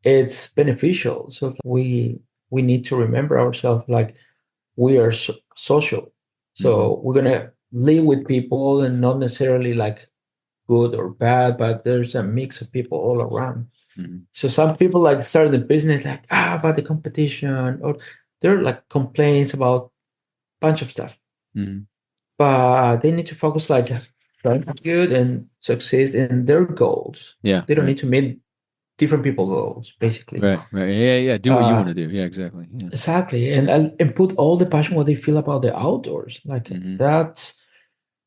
it's beneficial. So we need to remember ourselves like we are social. So we're going to live with people and not necessarily like good or bad, but there's a mix of people all around. So some people like start the business like, about the competition, or there are like complaints about a bunch of stuff. But they need to focus like trying to be good and succeed in their goals. Yeah. They don't need to meet different people's goals, basically. Right. Yeah. Do what you want to do. Yeah, exactly. Yeah. Exactly. And put all the passion what they feel about the outdoors. Like that's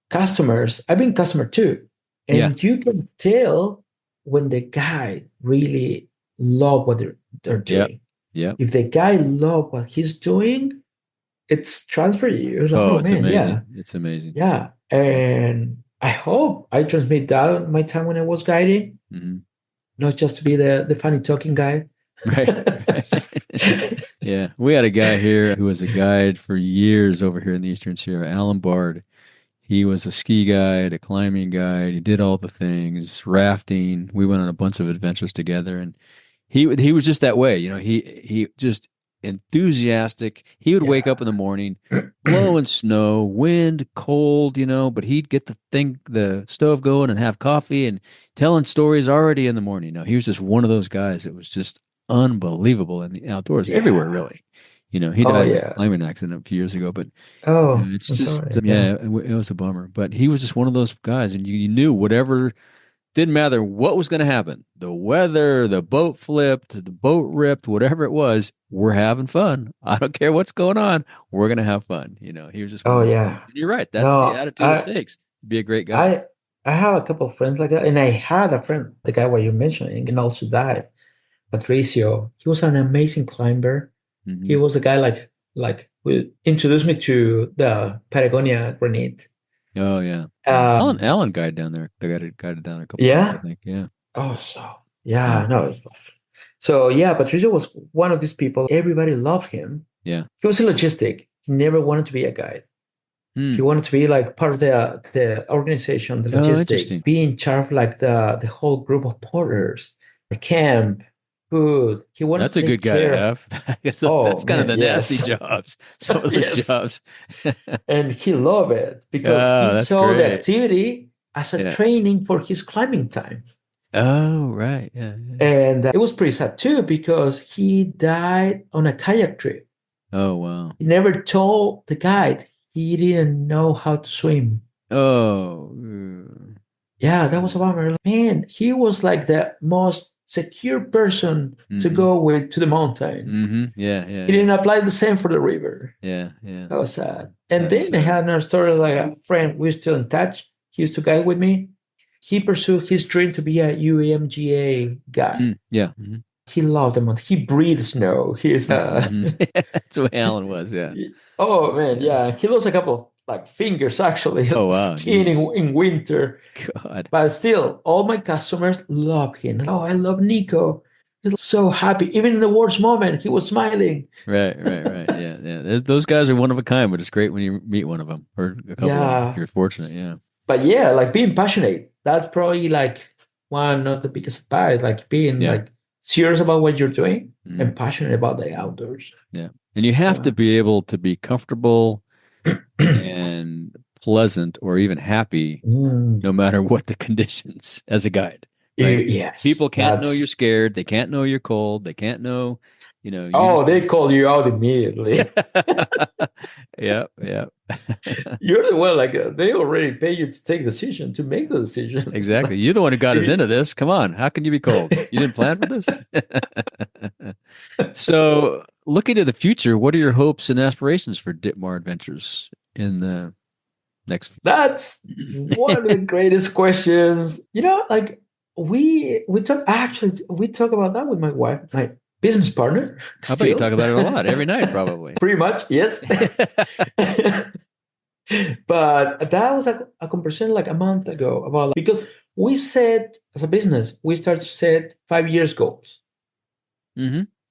customers. I've been customer too. And you can tell when the guy really love what they're doing. Yeah. If the guy love what he's doing, it's transfer you. It's like, it's man, amazing. yeah. It's amazing. Yeah. And I hope I transmit that my time when I was guiding, not just to be the funny talking guy. Right. Yeah. We had a guy here who was a guide for years over here in the Eastern Sierra, Alan Bard. He was a ski guide, a climbing guide. He did all the things, rafting. We went on a bunch of adventures together, and he was just that way. He just enthusiastic. He would wake up in the morning, blowing snow, wind, cold, but he'd get the stove going and have coffee and telling stories already in the morning. He was just one of those guys that was just unbelievable in the outdoors, everywhere, really. He died in a climbing accident a few years ago, but it's just, it was a bummer. But he was just one of those guys, and you knew whatever, didn't matter what was going to happen. The weather, the boat flipped, the boat ripped, whatever it was, we're having fun. I don't care what's going on. We're going to have fun. He was just, you're right. That's the attitude it takes to be a great guy. I have a couple of friends like that. And I had a friend, the guy what you're mentioning, and also died, Patricio. He was an amazing climber. He was a guy like who introduced me to the Patagonia granite. Oh yeah, Alan guided down there. They guided down a couple. Times, I think. Yeah. Oh, no. So Patricio was one of these people. Everybody loved him. Yeah. He was a logistic. He never wanted to be a guide. He wanted to be like part of the organization, the logistic, be in charge of like the whole group of porters, the camp. Food. He wanted That's a good guy to have. That's kind of the nasty jobs. Some of those jobs. And he loved it because he saw the activity as a training for his climbing time. Oh, right. Yeah. And it was pretty sad too because he died on a kayak trip. Oh, wow. He never told the guide he didn't know how to swim. Oh. Yeah, that was a bummer. Man, he was like the most secure person to go with to the mountain. Yeah. He didn't apply the same for the river. Yeah. That was sad. And then I had another story, like a friend, we're still in touch. He used to guide with me. He pursued his dream to be a UMGA guide. He loved the mountain. He breathed snow. He's that's what Alan was. Yeah. Oh man, yeah. He lost a couple of like fingers actually. Oh wow. Skiing in winter. God. But still, all my customers love him. Oh, I love Nico. He's so happy. Even in the worst moment, he was smiling. Right. Yeah. Those guys are one of a kind, but it's great when you meet one of them or a couple of them if you're fortunate. Yeah. But yeah, like being passionate. That's probably like one of the biggest advice. Like being like serious about what you're doing and passionate about the outdoors. Yeah. And you have to be able to be comfortable and pleasant or even happy no matter what the conditions as a guide. Right? Yes. People can't know you're scared. They can't know you're cold. They can't know, they call you out immediately. Yeah. You're the one, like, they already pay you to take decision, to make the decision. Exactly. You're the one who got us into this. Come on. How can you be cold? You didn't plan for this? So, looking to the future, what are your hopes and aspirations for Dittmar Adventures in the next? That's one of the greatest questions. Like we talk about that with my wife, my business partner. I bet you talk about it a lot every night, probably. Pretty much, yes. But that was a conversation like a month ago about, because we said as a business, we started to set 5 years goals.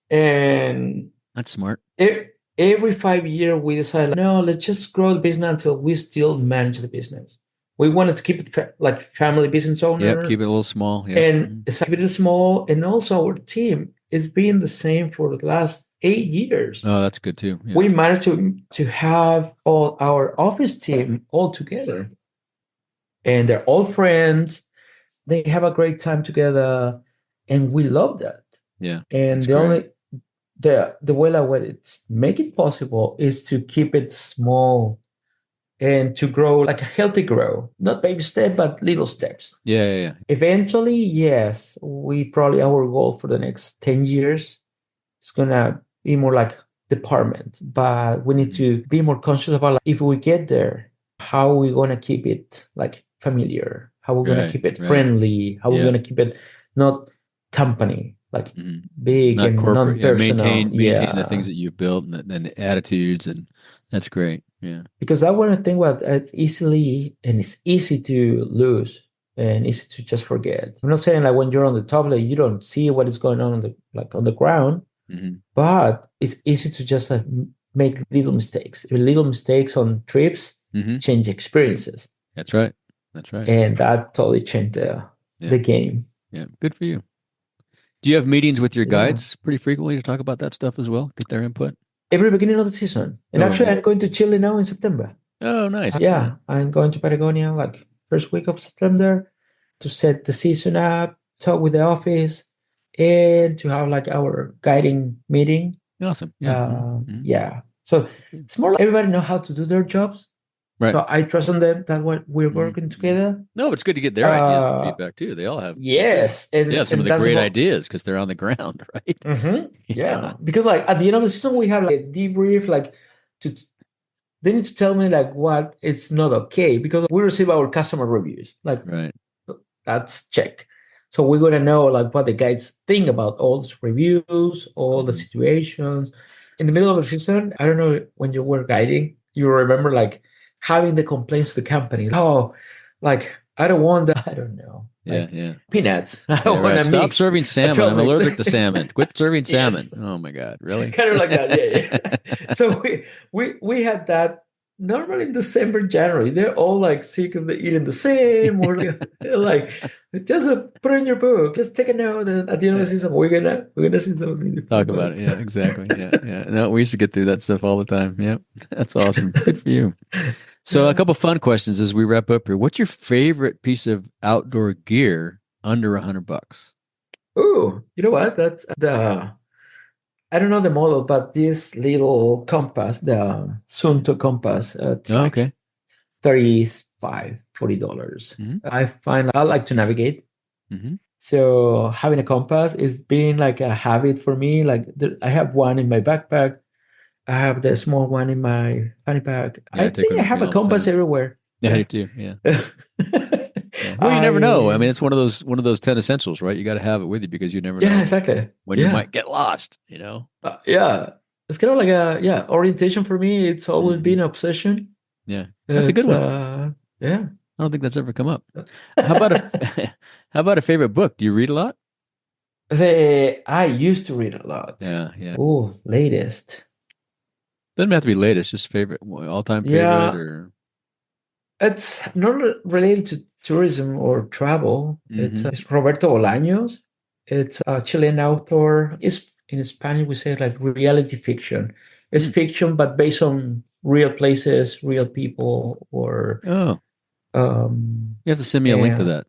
And that's smart. Every 5 years, we decided, no, let's just grow the business until we still manage the business. We wanted to keep it like family business owner. Yep, keep it a little small. Yep. And keep it small. And also our team is being the same for the last 8 years. Oh, that's good too. Yeah. We managed to have all our office team all together. And they're all friends. They have a great time together. And we love that. Yeah. And the way I would make it possible is to keep it small and to grow like a healthy grow, not baby step, but little steps. Yeah. Eventually, yes, our goal for the next 10 years is going to be more like department, but we need to be more conscious about, like, if we get there, how are we going to keep it like familiar? How we're going to keep it friendly? How we're going to keep it not company, like big not and corporate, non-personal. Maintain the things that you've built and the attitudes, and that's great. Yeah, because that one thing it's easy to lose and easy to just forget. I'm not saying like when you're on the top, like you don't see what is going on on the ground, but it's easy to just make little mistakes. Little mistakes on trips change experiences. That's right. And that totally changed the game. Yeah, good for you. Do you have meetings with your guides pretty frequently to talk about that stuff as well? Get their input? Every beginning of the season. And actually, I'm going to Chile now in September. Oh, nice. Yeah, I'm going to Patagonia like first week of September to set the season up, talk with the office, and to have like our guiding meeting. Awesome. Yeah. Yeah. So it's more like everybody know how to do their jobs. Right. So I trust on them that we're working together. No, but it's good to get their ideas and feedback too. They all have some of the great ideas because they're on the ground, right? Yeah, because like at the end of the season we have like a debrief. Like they need to tell me like what it's not okay, because we receive our customer reviews. Like that's check. So we're gonna know like what the guides think about all these reviews, all the situations. In the middle of the season, I don't know when you were guiding, you remember like having the complaints to the company. Oh, like, I don't want that. I don't know. Like, peanuts. I don't want to Stop serving salmon. I'm allergic to salmon. Quit serving salmon. Oh my God. Really? Kind of like that. Yeah. So we had that normally in December, January. They're all like sick of eating the same. Or like, just put it in your book. Just take a note. And at the end of the season, we're gonna see something. Talk about it. Yeah, exactly. Yeah. No, we used to get through that stuff all the time. Yep. That's awesome. Good for you. So a couple fun questions as we wrap up here. What's your favorite piece of outdoor gear under $100? Ooh, you know what? That's I don't know the model, but this little compass, the Suunto Compass. It's $35, $40. I find I like to navigate. So having a compass is being like a habit for me. Like I have one in my backpack. I have the small one in my fanny pack. Yeah, I take think one I with me have a all the compass time. everywhere. Yeah, I do too. Yeah. Yeah. Well, you never know. I mean, it's one of those 10 essentials, right? You got to have it with you because you never know exactly. when you might get lost, you know? Yeah. It's kind of like orientation for me. It's always been an obsession. Yeah. That's a good one. Yeah. I don't think that's ever come up. How about how about a favorite book? Do you read a lot? I used to read a lot. Yeah, yeah. Oh, latest. Doesn't have to be latest, just favorite, all-time favorite, Yeah. or It's not related to tourism or travel. It's Roberto Bolaños. It's a Chilean author. It's in Spanish we say like reality fiction. It's fiction, but based on real places, real people, or you have to send me a link to that.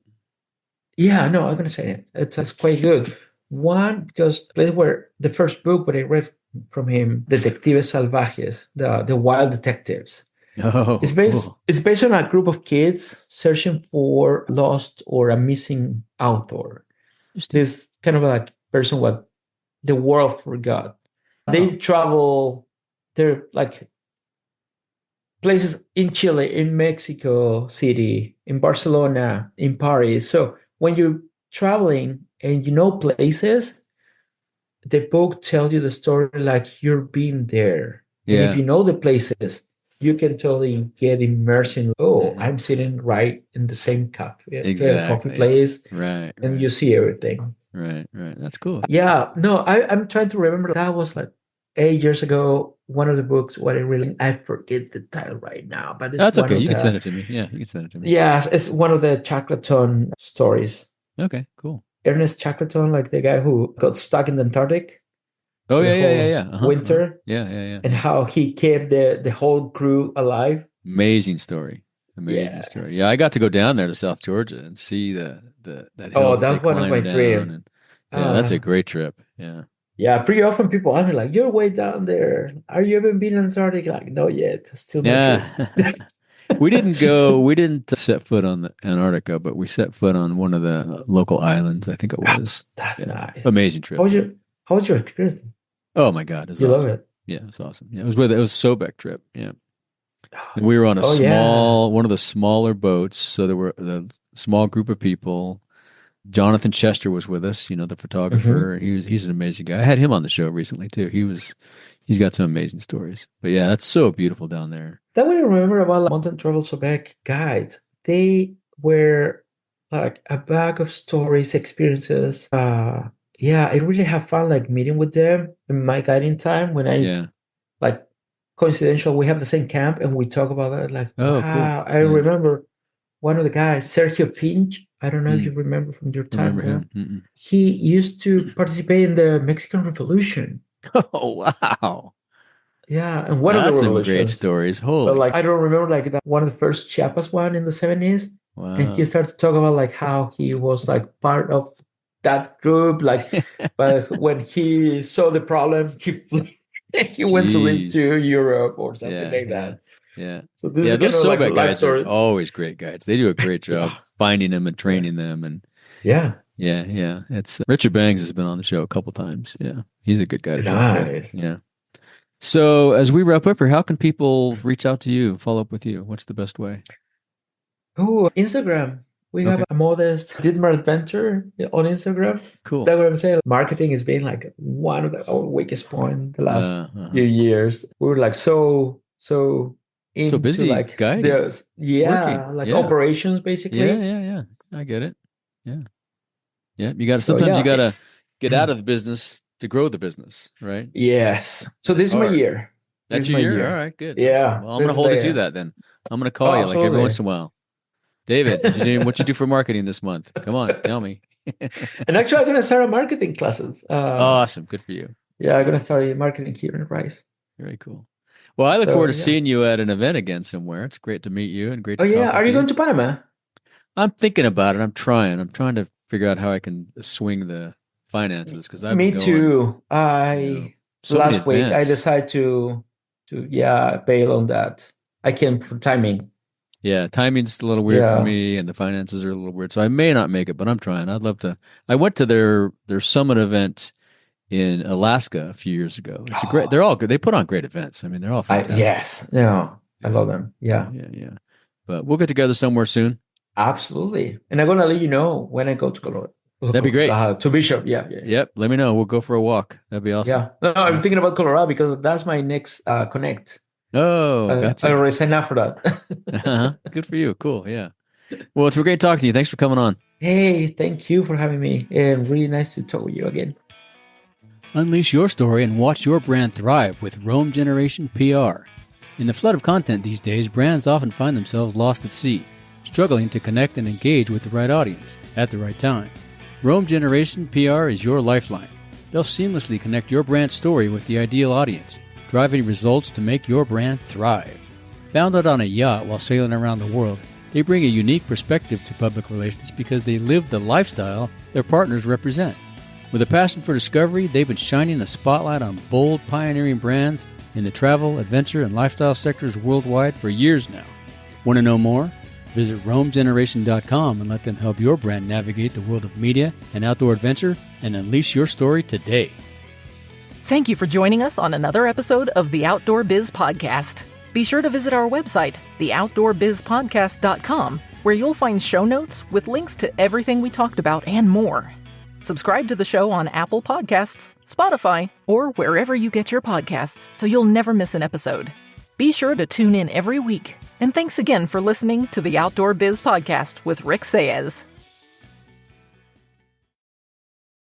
Yeah, no, I'm gonna say it. It's quite good. One, because place where the first book what I read from him, Detectives Salvajes, the wild detectives. Oh, cool. It's based on a group of kids searching for lost or a missing author. This kind of like person what the world forgot. They travel. They're like places in Chile, in Mexico City, in Barcelona, in Paris. So when you're traveling and you know places, the book tells you the story like you're being there. Yeah. And if you know the places, you can totally get immersed in, I'm sitting right in the same cafe, coffee place. Right. And you see everything. Right. That's cool. Yeah. No, I'm trying to remember. That was like 8 years ago. One of the books, I forget the title right now, but it's that's okay. You can send it to me. Yeah, you can send it to me. Yes, it's one of the Shackleton stories. Okay, cool. Ernest Shackleton, like the guy who got stuck in the Antarctic. Oh, yeah. Winter. Yeah. And how he kept the whole crew alive. Amazing story. Story. Yeah, I got to go down there to South Georgia and see that hill that's one of my dreams. That's a great trip. Yeah. Yeah, pretty often people ask me like, "You're way down there. Are you even been in Antarctica?" Like, no yet. Still not. We didn't set foot on the Antarctica, but we set foot on one of the local islands. I think it was. That's nice. Amazing trip. How was your experience? Oh my God, it was awesome. Love it? Yeah, it was awesome. Yeah, it was Sobek trip. Yeah, and we were on one of the smaller boats. So there were a small group of people. Jonathan Chester was with us, the photographer. He's an amazing guy. I had him on the show recently too. He's got some amazing stories. But yeah, that's so beautiful down there. That what I remember about Mountain Travel Sobek guides. They were like a bag of stories, experiences. I really have fun like meeting with them in my guiding time when like coincidental, we have the same camp and we talk about that. Like, wow, cool. I remember one of the guys, Sergio Finch. I don't know if you remember from your time. Him. He used to participate in the Mexican Revolution. Oh, wow. Yeah, and one of the revolutions. Some great stories. Holy. But like I don't remember like that one of the first Chiapas one in the 70s. Wow. And he started to talk about like how he was like part of that group. Like, but when he saw the problem, he went to live to Europe or something like that. Yeah. So this is those kind of Sobek guides are always great guides. They do a great job finding them and training them. And yeah. It's Richard Bangs has been on the show a couple times. Yeah, he's a good guy to talk with. Yeah. So as we wrap up here, how can people reach out to you, follow up with you? What's the best way? Oh, Instagram. We have a modest Dittmar Adventure on Instagram. Cool. That's what I'm saying. Marketing has been like one of our weakest points the last few years. We were like so busy, like guiding, operations basically. Yeah. I get it. Yeah. You got to sometimes you got to get out of the business to grow the business, right? Yes. So this is my year. That's your year? All right, good. Yeah. Well, I'm going to hold you to that then. I'm going to call you like every once in a while. David, what you do for marketing this month? Come on, tell me. And actually, I'm going to start marketing classes. Awesome. Good for you. Yeah, I'm going to start marketing here in Rice. Very cool. Well, I look forward to seeing you at an event again somewhere. It's great to meet you and great to talk Are you going to Panama? I'm thinking about it. I'm trying to figure out how I can swing the finances because I've Me too. Last week I decided to bail on that. I can't for timing. Yeah, timing's a little weird for me, and the finances are a little weird, so I may not make it, but I'm trying. I'd love to. I went to their summit event in Alaska a few years ago. It's a great. They're all good. They put on great events. I mean, they're all fantastic. I love them. Yeah. But we'll get together somewhere soon. Absolutely, and I'm gonna let you know when I go to Colorado. That'd be great. To Bishop, Yep. Let me know. We'll go for a walk. That'd be awesome. Yeah. No, I'm thinking about Colorado because that's my next connect. Oh, gotcha. I already signed up for that. Good for you. Cool. Yeah. Well, it's been great talking to you. Thanks for coming on. Hey, thank you for having me. And really nice to talk with you again. Unleash your story and watch your brand thrive with Roam Generation PR. In the flood of content these days, brands often find themselves lost at sea, struggling to connect and engage with the right audience at the right time. Roam Generation PR is your lifeline. They'll seamlessly connect your brand story with the ideal audience, driving results to make your brand thrive. Founded on a yacht while sailing around the world, they bring a unique perspective to public relations because they live the lifestyle their partners represent. With a passion for discovery, they've been shining a spotlight on bold, pioneering brands in the travel, adventure, and lifestyle sectors worldwide for years now. Want to know more? Visit RoamGeneration.com and let them help your brand navigate the world of media and outdoor adventure and unleash your story today. Thank you for joining us on another episode of the Outdoor Biz Podcast. Be sure to visit our website, theoutdoorbizpodcast.com, where you'll find show notes with links to everything we talked about and more. Subscribe to the show on Apple Podcasts, Spotify, or wherever you get your podcasts so you'll never miss an episode. Be sure to tune in every week. And thanks again for listening to the Outdoor Biz Podcast with Rick Saez.